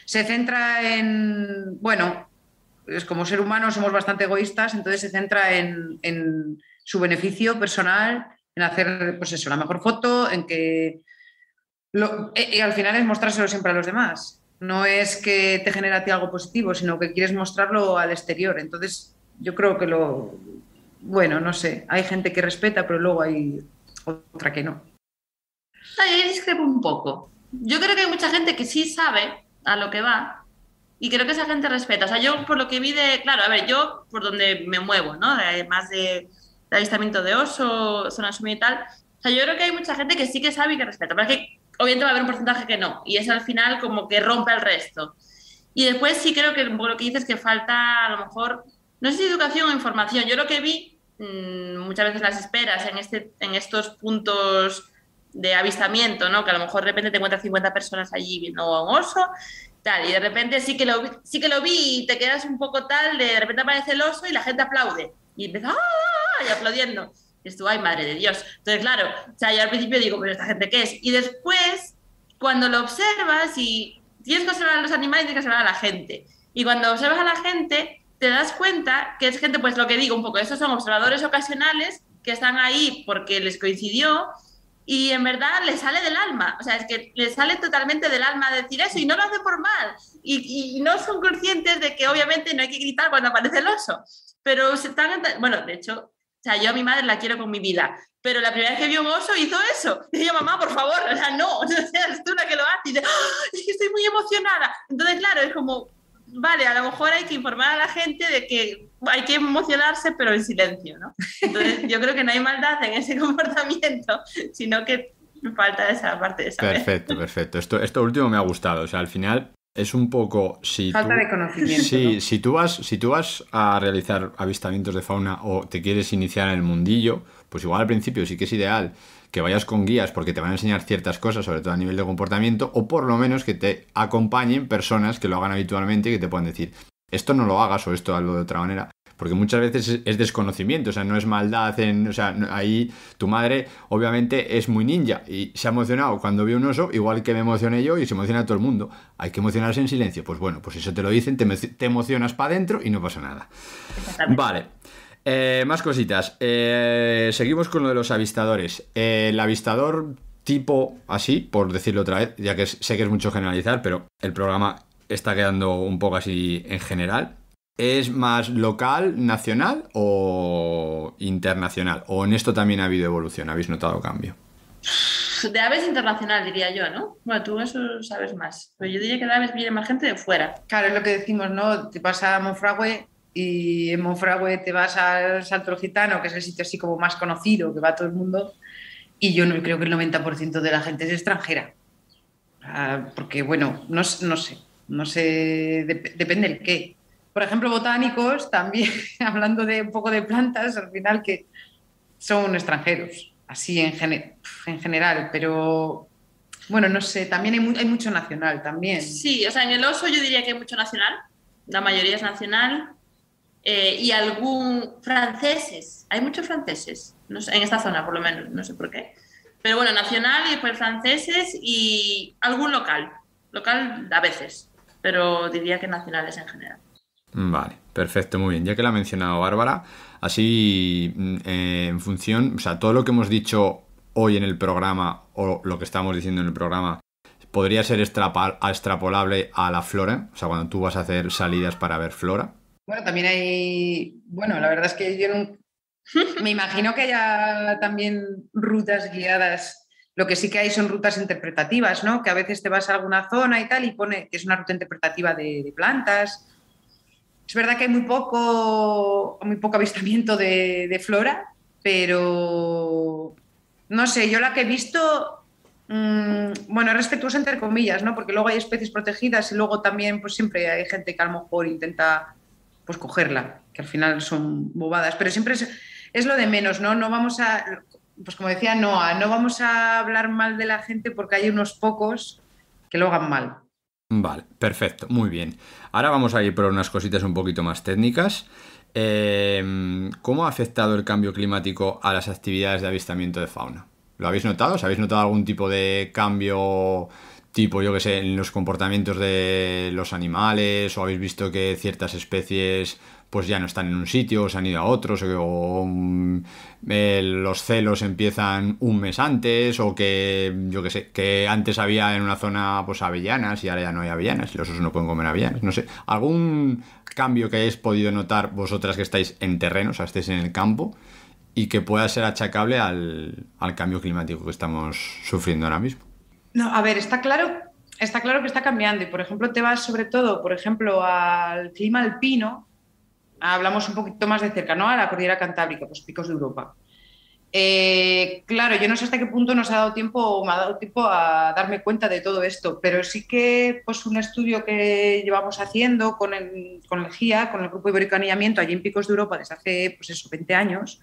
se centra en, bueno, es como ser humano somos bastante egoístas, entonces se centra en su beneficio personal, en hacer, pues eso, la mejor foto, en que... y al final es mostrárselo siempre a los demás. No es que te genere a ti algo positivo, sino que quieres mostrarlo al exterior. Entonces, yo creo que bueno, no sé, hay gente que respeta, pero luego hay otra que no. Yo discrepo un poco. Yo creo que hay mucha gente que sí sabe a lo que va y creo que esa gente respeta. O sea, yo por lo que vi claro, a ver, yo por donde me muevo, ¿no? Además de avistamiento de oso, zona sumida y tal. O sea, yo creo que hay mucha gente que sí que sabe y que respeta, pero es que obviamente va a haber un porcentaje que no y es al final como que rompe el resto. Y después sí creo que un poco lo que dices es que falta a lo mejor, no sé si educación o información. Yo lo que vi muchas veces las esperas en estos puntos de avistamiento, ¿no? Que a lo mejor de repente te encuentras 50 personas allí viendo a un oso, tal, y de repente sí que lo vi y te quedas un poco tal, de repente aparece el oso y la gente aplaude. Y empieza y aplaudiendo. Y tú, ay, madre de Dios. Entonces, claro, o sea, yo al principio digo, pero ¿esta gente qué es? Y después, cuando lo observas y tienes que observar a los animales, tienes que observar a la gente. Y cuando observas a la gente, te das cuenta que es gente, pues lo que digo un poco, estos son observadores ocasionales que están ahí porque les coincidió y en verdad les sale del alma, o sea, es que les sale totalmente del alma decir eso y no lo hacen por mal y no son conscientes de que obviamente no hay que gritar cuando aparece el oso, pero bueno, de hecho, o sea, yo a mi madre la quiero con mi vida, pero la primera vez que vio un oso hizo eso, y yo, mamá, por favor, o sea, no seas tú la que lo hace, y dice, es que estoy muy emocionada, entonces claro, es como, vale, a lo mejor hay que informar a la gente de que hay que emocionarse, pero en silencio, ¿no? Entonces, yo creo que no hay maldad en ese comportamiento, sino que falta esa parte de saber. Perfecto. Esto último me ha gustado. O sea, al final es un poco... Falta de conocimiento. Sí, ¿no? si tú vas a realizar avistamientos de fauna o te quieres iniciar en el mundillo, pues igual al principio sí que es ideal que vayas con guías porque te van a enseñar ciertas cosas, sobre todo a nivel de comportamiento, o por lo menos que te acompañen personas que lo hagan habitualmente y que te puedan decir, esto no lo hagas o esto hazlo de otra manera. Porque muchas veces es desconocimiento, o sea, no es maldad, o sea, ahí tu madre obviamente es muy ninja y se ha emocionado cuando vio un oso, igual que me emocioné yo y se emociona todo el mundo. Hay que emocionarse en silencio. Pues bueno, pues eso te lo dicen, te emocionas para adentro y no pasa nada. Vale. Más cositas. Seguimos con lo de los avistadores. El avistador tipo así, por decirlo otra vez, ya que sé que es mucho generalizar, pero el programa está quedando un poco así en general. ¿Es más local, nacional o internacional? ¿O en esto también ha habido evolución? ¿Habéis notado cambio? De aves internacional, diría yo, ¿no? Bueno, tú eso sabes más. Pero yo diría que de aves viene más gente de fuera. Claro, es lo que decimos, ¿no? Te vas a Monfragüe y en Monfragüe te vas al Salto del Gitano, que es el sitio así como más conocido, que va todo el mundo, y yo no creo que el 90% de la gente es extranjera. Porque, bueno, no sé, depende del qué. Por ejemplo, botánicos también, hablando de un poco de plantas, al final que son extranjeros, así en general, pero bueno, no sé, también hay mucho nacional también. Sí, o sea, en el oso yo diría que hay mucho nacional, la mayoría es nacional, y franceses, hay muchos franceses, no sé, en esta zona por lo menos, no sé por qué, pero bueno, nacional y después franceses y algún local a veces, pero diría que nacionales en general. Vale, perfecto, muy bien. Ya que la ha mencionado Bárbara, así en función, o sea, todo lo que hemos dicho hoy en el programa o lo que estamos diciendo en el programa podría ser extrapolable a la flora, o sea, cuando tú vas a hacer salidas para ver flora. Bueno, también la verdad es que yo me imagino que haya también rutas guiadas. Lo que sí que hay son rutas interpretativas, ¿no? Que a veces te vas a alguna zona y tal y pone que es una ruta interpretativa de plantas. Es verdad que hay muy poco avistamiento de flora, pero no sé, yo la que he visto, bueno, es respetuosa entre comillas, ¿no? Porque luego hay especies protegidas y luego también pues siempre hay gente que a lo mejor intenta pues cogerla, que al final son bobadas, pero siempre es lo de menos, ¿no? No vamos a, pues como decía Noah, no vamos a hablar mal de la gente porque hay unos pocos que lo hagan mal. Vale, perfecto, muy bien. Ahora vamos a ir por unas cositas un poquito más técnicas. ¿Cómo ha afectado el cambio climático a las actividades de avistamiento de fauna? ¿Lo habéis notado? ¿Os habéis notado algún tipo de cambio, tipo, yo qué sé, en los comportamientos de los animales? ¿O habéis visto que ciertas especies pues ya no están en un sitio, se han ido a otros? ¿O los celos empiezan un mes antes? ¿O que, yo qué sé, que antes había en una zona pues avellanas y ahora ya no hay avellanas y los osos no pueden comer avellanas? No sé, ¿algún cambio que hayáis podido notar vosotras que estáis en terreno, o sea, estáis en el campo, y que pueda ser achacable al cambio climático que estamos sufriendo ahora mismo? No, a ver, está claro que está cambiando y, por ejemplo, te vas sobre todo, por ejemplo, al clima alpino, hablamos un poquito más de cerca, ¿no? A la cordillera Cantábrica, pues picos de Europa. Claro, yo no sé hasta qué punto me ha dado tiempo a darme cuenta de todo esto, pero sí que pues un estudio que llevamos haciendo con el GIA, con el Grupo Ibérico de Anillamiento, allí en Picos de Europa desde hace pues eso, 20 años,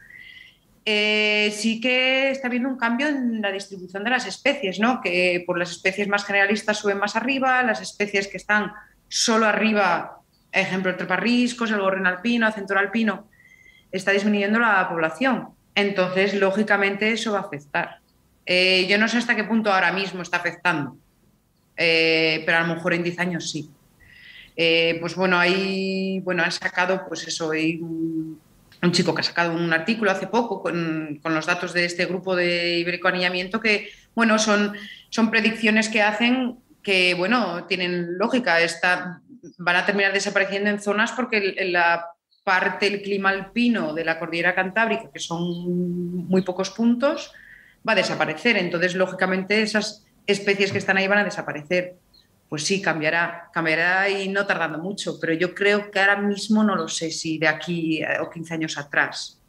sí que está habiendo un cambio en la distribución de las especies, ¿no? Que por las especies más generalistas suben más arriba, las especies que están solo arriba, ejemplo, el treparriscos, el gorrión alpino, el centro alpino, está disminuyendo la población. Entonces, lógicamente, eso va a afectar. Yo no sé hasta qué punto ahora mismo está afectando, pero a lo mejor en 10 años sí. Pues bueno, han sacado, pues eso, hay un chico que ha sacado un artículo hace poco con los datos de este grupo de Ibérico Anillamiento que, bueno, son predicciones que hacen que, bueno, tienen lógica. Van a terminar desapareciendo en zonas porque la parte del clima alpino de la cordillera Cantábrica, que son muy pocos puntos, va a desaparecer. Entonces, lógicamente, esas especies que están ahí van a desaparecer. Pues sí, cambiará y no tardando mucho, pero yo creo que ahora mismo no lo sé si de aquí o 15 años atrás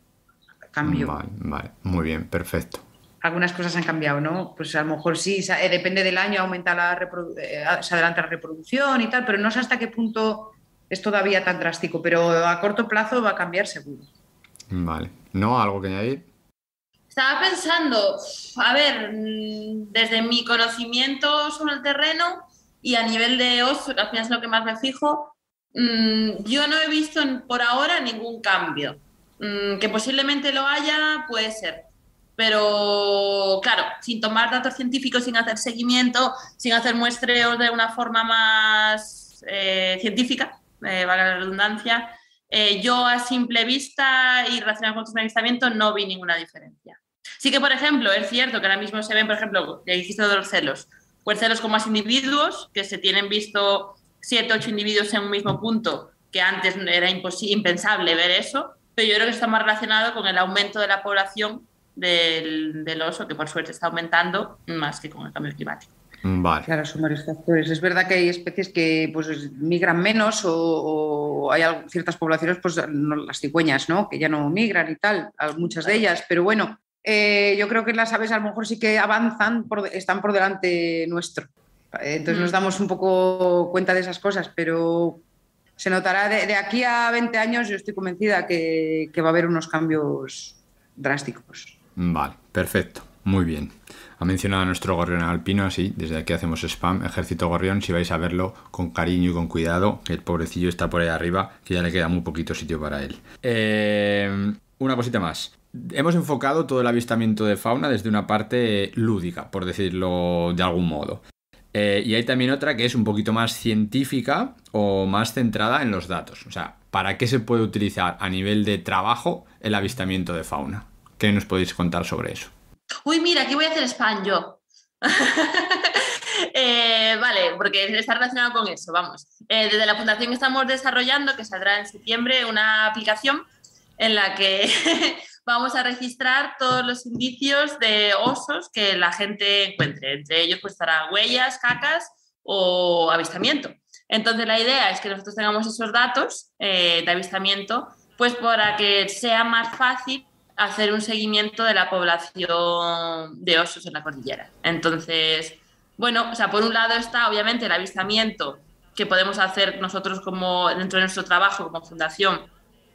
cambio. Vale, muy bien, perfecto. Algunas cosas han cambiado, ¿no? Pues a lo mejor sí, depende del año, se adelanta la reproducción y tal, pero no sé hasta qué punto es todavía tan drástico, pero a corto plazo va a cambiar seguro. Vale. ¿No? ¿Algo que añadir? Estaba pensando, a ver, desde mi conocimiento sobre el terreno y a nivel de oso, al final es lo que más me fijo, yo no he visto por ahora ningún cambio. Que posiblemente lo haya, puede ser. Pero, claro, sin tomar datos científicos, sin hacer seguimiento, sin hacer muestreos de una forma más científica, valga la redundancia, yo a simple vista y relacionado con el avistamiento no vi ninguna diferencia. Sí que, por ejemplo, es cierto que ahora mismo se ven, por ejemplo, ya dijiste lo de los celos, pues celos con más individuos, que se tienen visto 7, 8 individuos en un mismo punto, que antes era impensable ver eso, pero yo creo que está más relacionado con el aumento de la población del oso, que por suerte está aumentando más que con el cambio climático. Vale. Claro, son varios factores. Es verdad que hay especies que pues, migran menos o hay ciertas poblaciones, pues las cigüeñas, ¿no? Que ya no migran y tal, muchas de ellas, pero bueno, yo creo que las aves a lo mejor sí que avanzan, están por delante nuestro. Entonces nos damos un poco cuenta de esas cosas, pero se notará de aquí a 20 años, yo estoy convencida que va a haber unos cambios drásticos. Vale, perfecto, muy bien. Ha mencionado a nuestro gorrión alpino, así, desde aquí hacemos spam, Ejército Gorrión, si vais a verlo con cariño y con cuidado, que el pobrecillo está por ahí arriba, que ya le queda muy poquito sitio para él. Una cosita más. Hemos enfocado todo el avistamiento de fauna desde una parte lúdica, por decirlo de algún modo. Y hay también otra que es un poquito más científica o más centrada en los datos. O sea, ¿para qué se puede utilizar a nivel de trabajo el avistamiento de fauna? ¿Qué nos podéis contar sobre eso? Uy, mira, aquí voy a hacer spam yo. Vale, porque está relacionado con eso, vamos. Desde la Fundación estamos desarrollando, que saldrá en septiembre, una aplicación en la que vamos a registrar todos los indicios de osos que la gente encuentre. Entre ellos pues estará huellas, cacas o avistamiento. Entonces la idea es que nosotros tengamos esos datos de avistamiento pues para que sea más fácil hacer un seguimiento de la población de osos en la cordillera. Entonces, bueno, o sea, por un lado está obviamente el avistamiento que podemos hacer nosotros como dentro de nuestro trabajo como fundación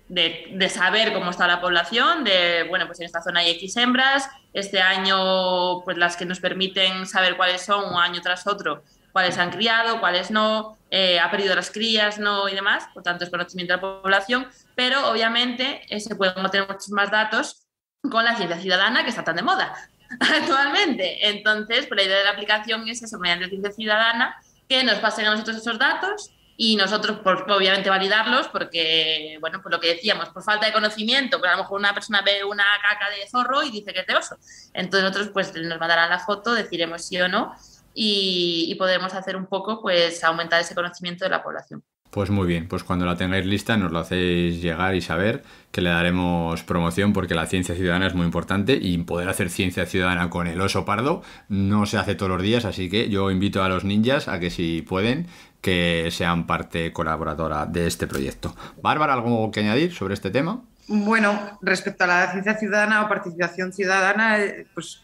de saber cómo está la población, de, bueno, pues en esta zona hay X hembras, este año pues las que nos permiten saber cuáles son un año tras otro, cuáles han criado, cuáles no, ha perdido las crías, no y demás, por tanto es conocimiento de la población, pero obviamente se pueden obtener muchos más datos con la ciencia ciudadana que está tan de moda actualmente. Entonces, pues la idea de la aplicación es eso, mediante ciencia ciudadana, que nos pasen a nosotros esos datos y nosotros, obviamente, validarlos porque, bueno, pues lo que decíamos, por falta de conocimiento, pues a lo mejor una persona ve una caca de zorro y dice que es de oso. Entonces nosotros pues nos mandarán la foto, deciremos sí o no y podremos hacer un poco, pues aumentar ese conocimiento de la población. Pues muy bien, pues cuando la tengáis lista nos lo hacéis llegar y saber, que le daremos promoción porque la ciencia ciudadana es muy importante y poder hacer ciencia ciudadana con el oso pardo no se hace todos los días, así que yo invito a los ninjas a que si pueden que sean parte colaboradora de este proyecto. Bárbara, ¿algo que añadir sobre este tema? Bueno, respecto a la ciencia ciudadana o participación ciudadana, pues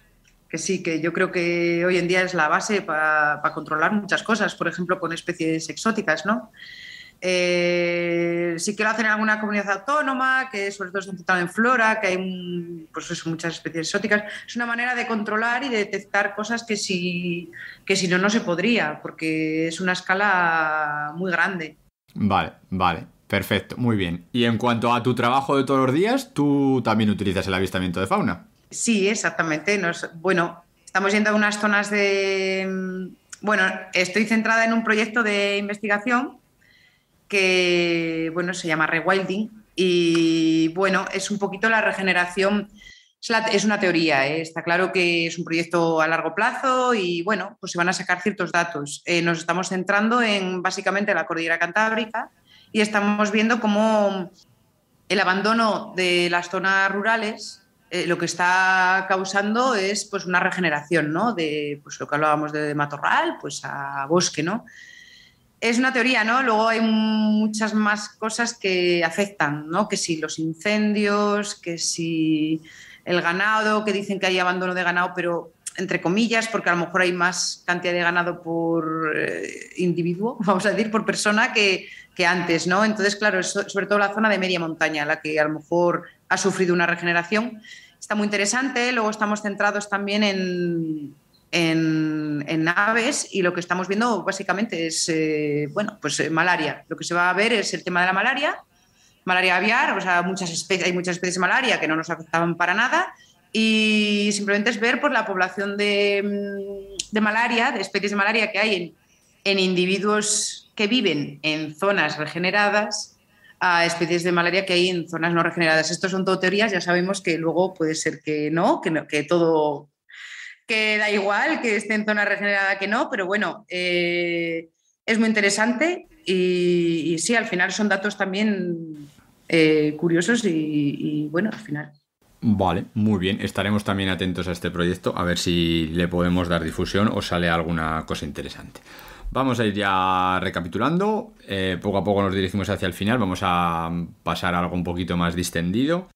que sí, que yo creo que hoy en día es la base para controlar muchas cosas, por ejemplo, con especies exóticas, ¿no? Sí que lo hacen en alguna comunidad autónoma, que sobre todo está centrado en flora, que hay pues muchas especies exóticas. Es una manera de controlar y de detectar cosas que si no se podría, porque es una escala muy grande. Vale, perfecto, muy bien. Y en cuanto a tu trabajo de todos los días, ¿tú también utilizas el avistamiento de fauna? Sí, exactamente. Bueno, estamos yendo a unas zonas de... Bueno, estoy centrada en un proyecto de investigación que, bueno, se llama Rewilding y, bueno, es un poquito la regeneración, es una teoría, ¿eh? Está claro que es un proyecto a largo plazo y, bueno, pues se van a sacar ciertos datos. Nos estamos centrando en, básicamente, la cordillera cantábrica y estamos viendo cómo el abandono de las zonas rurales lo que está causando es pues una regeneración, ¿no? De pues lo que hablábamos de matorral pues a bosque, ¿no? Es una teoría, ¿no? Luego hay muchas más cosas que afectan, ¿no? Que si los incendios, que si el ganado, que dicen que hay abandono de ganado, pero entre comillas, porque a lo mejor hay más cantidad de ganado por individuo, vamos a decir, por persona que antes, ¿no? Entonces, claro, sobre todo la zona de media montaña, la que a lo mejor ha sufrido una regeneración. Está muy interesante. Luego estamos centrados también en aves y lo que estamos viendo básicamente es malaria. Lo que se va a ver es el tema de la malaria aviar, o sea, hay muchas especies de malaria que no nos afectaban para nada y simplemente es ver por la población de malaria, de especies de malaria que hay en individuos que viven en zonas regeneradas a especies de malaria que hay en zonas no regeneradas. Estos son todo teorías, ya sabemos que luego puede ser que todo, que da igual, que esté en zona regenerada que no, pero bueno, es muy interesante y sí, al final son datos también curiosos y bueno, al final. Vale, muy bien. Estaremos también atentos a este proyecto, a ver si le podemos dar difusión o sale alguna cosa interesante. Vamos a ir ya recapitulando. Poco a poco nos dirigimos hacia el final. Vamos a pasar a algo un poquito más distendido.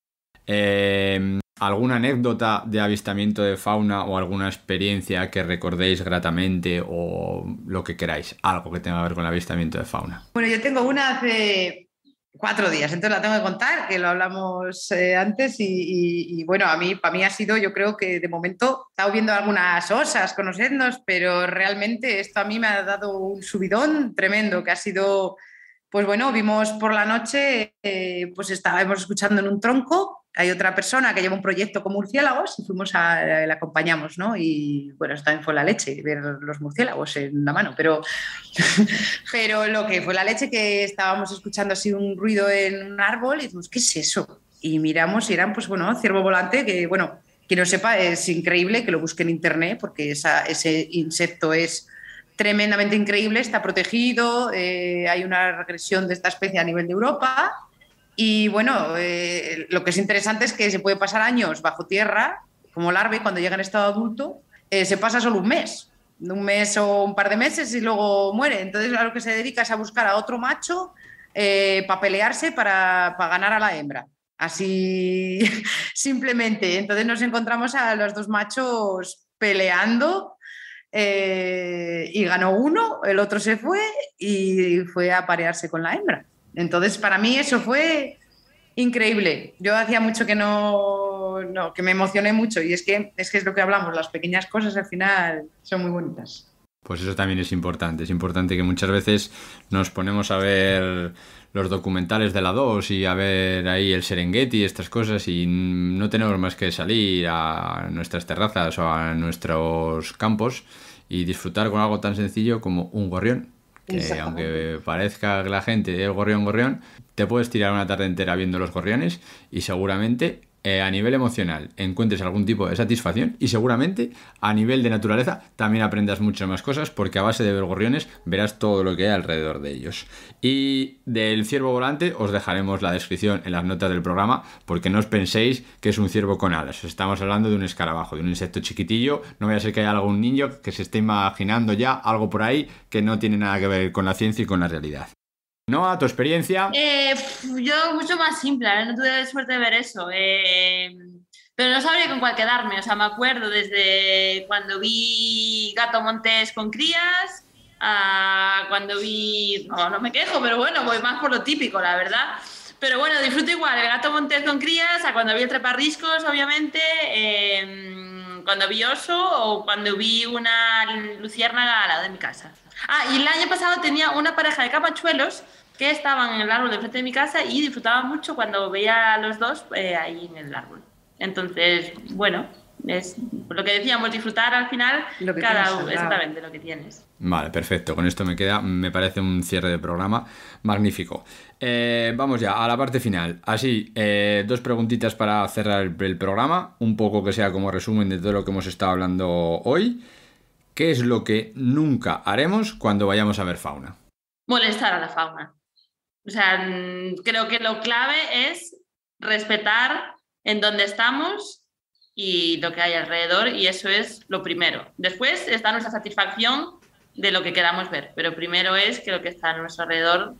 ¿Alguna anécdota de avistamiento de fauna o alguna experiencia que recordéis gratamente o lo que queráis? Algo que tenga que ver con el avistamiento de fauna. Bueno, yo tengo una hace 4 días, entonces la tengo que contar, que lo hablamos antes y bueno, para mí ha sido, yo creo que de momento he estado viendo algunas osas, conocernos, pero realmente esto a mí me ha dado un subidón tremendo, que ha sido, pues bueno, vimos por la noche, pues estábamos escuchando en un tronco, hay otra persona que lleva un proyecto con murciélagos y le acompañamos, ¿no? Y bueno, eso también fue la leche, ver los murciélagos en la mano, pero lo que fue la leche que estábamos escuchando así un ruido en un árbol y decimos, ¿qué es eso? Y miramos y eran, pues bueno, ciervo volante, que bueno, quien no sepa es increíble, que lo busque en internet porque ese insecto es tremendamente increíble, está protegido, hay una regresión de esta especie a nivel de Europa. Y bueno, lo que es interesante es que se puede pasar años bajo tierra, como larva, y cuando llega en estado adulto, se pasa solo un mes o un par de meses y luego muere. Entonces a lo que se dedica es a buscar a otro macho para pelearse para ganar a la hembra. Así simplemente. Entonces nos encontramos a los dos machos peleando y ganó uno, el otro se fue y fue a parearse con la hembra. Entonces para mí eso fue increíble. Yo hacía mucho que que me emocioné mucho y es lo que hablamos, las pequeñas cosas al final son muy bonitas. Pues eso también es importante que muchas veces nos ponemos a ver los documentales de la 2 y a ver ahí el Serengeti y estas cosas y no tenemos más que salir a nuestras terrazas o a nuestros campos y disfrutar con algo tan sencillo como un gorrión. Que aunque parezca que la gente es gorrión, te puedes tirar una tarde entera viendo los gorriones y seguramente a nivel emocional encuentres algún tipo de satisfacción y seguramente a nivel de naturaleza también aprendas muchas más cosas porque a base de ver gorriones verás todo lo que hay alrededor de ellos. Y del ciervo volante os dejaremos la descripción en las notas del programa porque no os penséis que es un ciervo con alas. Estamos hablando de un escarabajo, de un insecto chiquitillo. No vaya a ser que haya algún niño que se esté imaginando ya algo por ahí que no tiene nada que ver con la ciencia y con la realidad. Noa, tu experiencia. Yo mucho más simple, no tuve suerte de ver eso. Pero no sabría con cuál quedarme. O sea, me acuerdo desde cuando vi Gato Montés con crías, a cuando vi... No me quejo, pero bueno, voy más por lo típico, la verdad. Pero bueno, disfruto igual el Gato Montés con crías, a cuando vi el Treparriscos, obviamente, cuando vi oso o cuando vi una luciérnaga al lado de mi casa. Y el año pasado tenía una pareja de capachuelos que estaban en el árbol de frente de mi casa y disfrutaba mucho cuando veía a los dos ahí en el árbol. Entonces, bueno, es lo que decíamos, disfrutar al final cada uno, exactamente lo que tienes. Vale, perfecto. Con esto me parece un cierre de programa magnífico. Vamos ya a la parte final. Así, dos preguntitas para cerrar el programa, un poco que sea como resumen de todo lo que hemos estado hablando hoy. ¿Qué es lo que nunca haremos cuando vayamos a ver fauna? Molestar a la fauna. O sea, creo que lo clave es respetar en dónde estamos y lo que hay alrededor, y eso es lo primero. Después está nuestra satisfacción de lo que queramos ver, pero primero es que lo que está a nuestro alrededor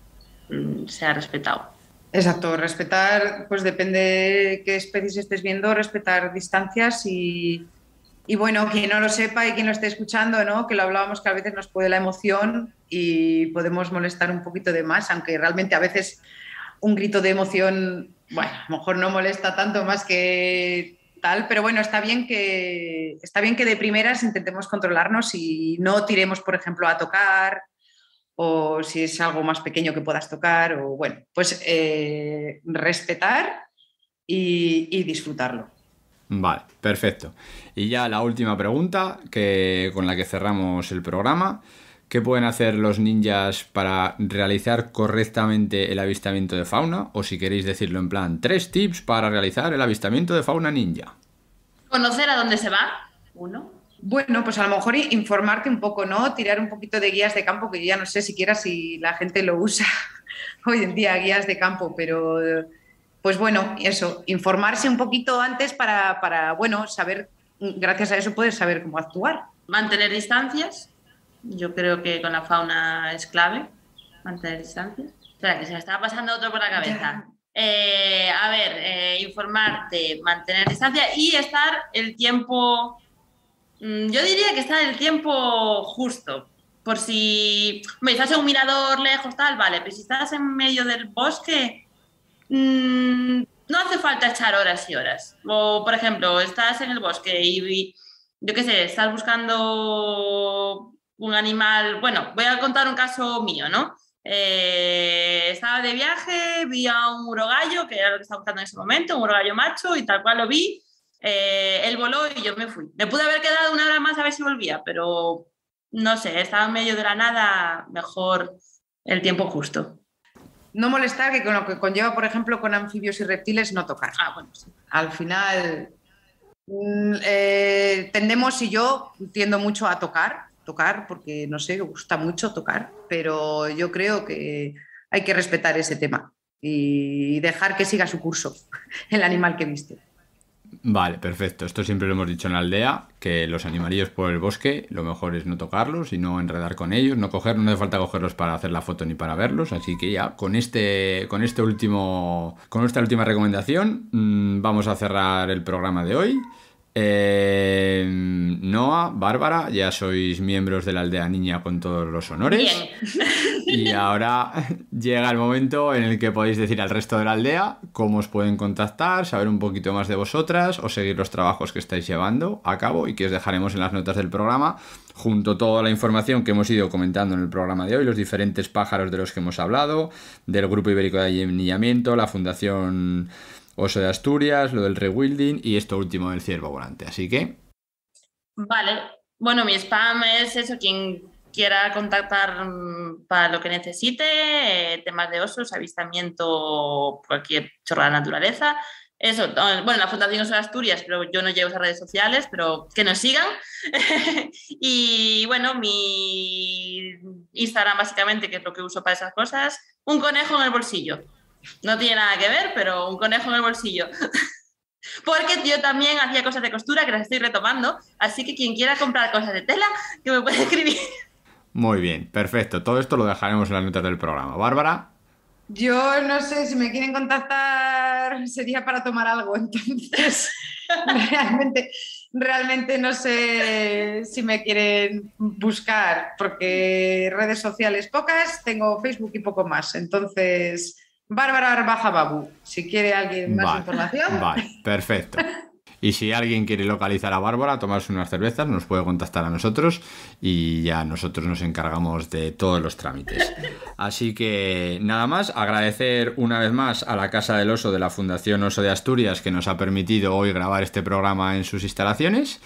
sea respetado. Exacto, respetar, pues depende de qué especies estés viendo, respetar distancias y bueno, quien no lo sepa y quien lo esté escuchando, ¿no? Que lo hablábamos, que a veces nos puede la emoción y podemos molestar un poquito de más, aunque realmente a veces un grito de emoción, bueno, a lo mejor no molesta tanto más que tal, pero bueno, está bien que de primeras intentemos controlarnos y no tiremos, por ejemplo, a tocar, o si es algo más pequeño que puedas tocar, o bueno, pues respetar y disfrutarlo. Vale, perfecto. Y ya la última pregunta con la que cerramos el programa. ¿Qué pueden hacer los ninjas para realizar correctamente el avistamiento de fauna? O si queréis decirlo en plan, 3 tips para realizar el avistamiento de fauna ninja. Conocer a dónde se va, uno. Bueno, pues a lo mejor informarte un poco, ¿no? Tirar un poquito de guías de campo, que yo ya no sé siquiera si la gente lo usa hoy en día, guías de campo, pero... Pues bueno, eso, informarse un poquito antes para bueno, saber, gracias a eso puedes saber cómo actuar. Mantener distancias, yo creo que con la fauna es clave, mantener distancias. Espera, que se me estaba pasando otro por la cabeza. Informarte, mantener distancia y estar el tiempo, yo diría que estar el tiempo justo. Por si estás en un mirador lejos, tal, vale, pero si estás en medio del bosque... no hace falta echar horas y horas. O, por ejemplo, estás en el bosque y yo qué sé, estás buscando un animal... Bueno, voy a contar un caso mío, ¿no? Estaba de viaje, vi a un urogallo, que era lo que estaba buscando en ese momento, un urogallo macho, y tal cual lo vi. Él voló y yo me fui. Me pude haber quedado una hora más a ver si volvía, pero no sé, estaba en medio de la nada, mejor el tiempo justo. No molestar, que con lo que conlleva, por ejemplo, con anfibios y reptiles, no tocar. Bueno, sí. Al final, tendemos, y yo tiendo mucho a tocar, porque, no sé, me gusta mucho tocar, pero yo creo que hay que respetar ese tema. y dejar que siga su curso el animal que viste. Vale, perfecto. Esto siempre lo hemos dicho en la aldea, que los animalillos por el bosque, lo mejor es no tocarlos y no enredar con ellos, no hace falta cogerlos para hacer la foto ni para verlos, así que ya con esta última recomendación vamos a cerrar el programa de hoy. Noa, Bárbara, ya sois miembros de la aldea niña con todos los honores. Bien. Y ahora llega el momento en el que podéis decir al resto de la aldea cómo os pueden contactar, saber un poquito más de vosotras o seguir los trabajos que estáis llevando a cabo y que os dejaremos en las notas del programa, junto a toda la información que hemos ido comentando en el programa de hoy, los diferentes pájaros de los que hemos hablado, del Grupo Ibérico de Anillamiento, la Fundación Oso de Asturias, lo del rewilding y esto último del ciervo volante. Así que... Vale. Bueno, mi spam es eso, quien quiera contactar para lo que necesite, temas de osos, avistamiento, cualquier chorrada de naturaleza. Eso, bueno, la Fundación Oso de Asturias, pero yo no llevo esas redes sociales, pero que nos sigan. Y bueno, mi Instagram básicamente, que es lo que uso para esas cosas, un conejo en el bolsillo. No tiene nada que ver, pero un conejo en el bolsillo. Porque yo también hacía cosas de costura que las estoy retomando, así que quien quiera comprar cosas de tela, que me puede escribir. Muy bien, perfecto. Todo esto lo dejaremos en las notas del programa. Bárbara. Yo no sé, si me quieren contactar sería para tomar algo, entonces realmente no sé si me quieren buscar, porque redes sociales pocas, tengo Facebook y poco más, entonces... Bárbara_Babu, si quiere alguien más información. Vale, perfecto. Y si alguien quiere localizar a Bárbara, tomarse unas cervezas, nos puede contactar a nosotros y ya nosotros nos encargamos de todos los trámites. Así que nada más, agradecer una vez más a la Casa del Oso de la Fundación Oso de Asturias que nos ha permitido hoy grabar este programa en sus instalaciones.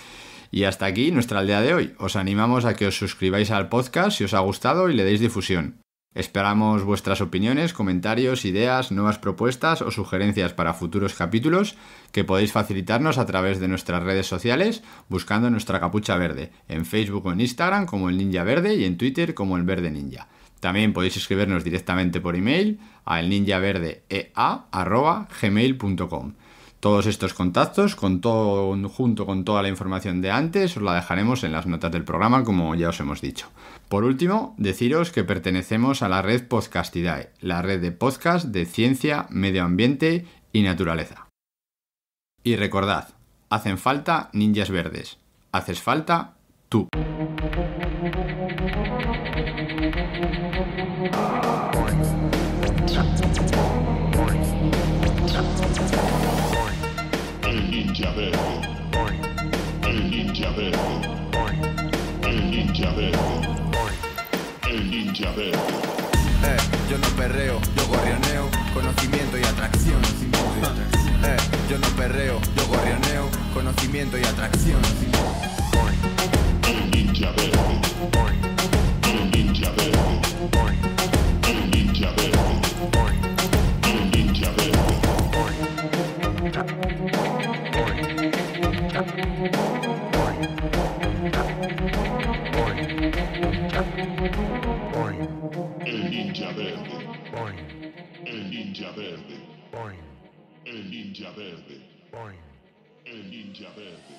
Y hasta aquí nuestra aldea de hoy. Os animamos a que os suscribáis al podcast si os ha gustado y le deis difusión. Esperamos vuestras opiniones, comentarios, ideas, nuevas propuestas o sugerencias para futuros capítulos que podéis facilitarnos a través de nuestras redes sociales buscando nuestra capucha verde, en Facebook o en Instagram como el Ninja Verde y en Twitter como el Verde Ninja. También podéis escribirnos directamente por email a elninjaverdea@gmail.com. Todos estos contactos, junto con toda la información de antes, os la dejaremos en las notas del programa, como ya os hemos dicho. Por último, deciros que pertenecemos a la red Podcastidae, la red de podcast de ciencia, medio ambiente y naturaleza. Y recordad, hacen falta ninjas verdes. Haces falta tú. El ninja verde. El ninja verde. El ninja verde. El ninja verde. Yo no perreo, yo gorrioneo, conocimiento y atracción. Yo no perreo, yo gorrioneo, conocimiento y atracción. El ninja verde. El ninja verde. El ninja verde. El ninja verde. El ninja verde. El ninja verde. El ninja verde. El ninja verde.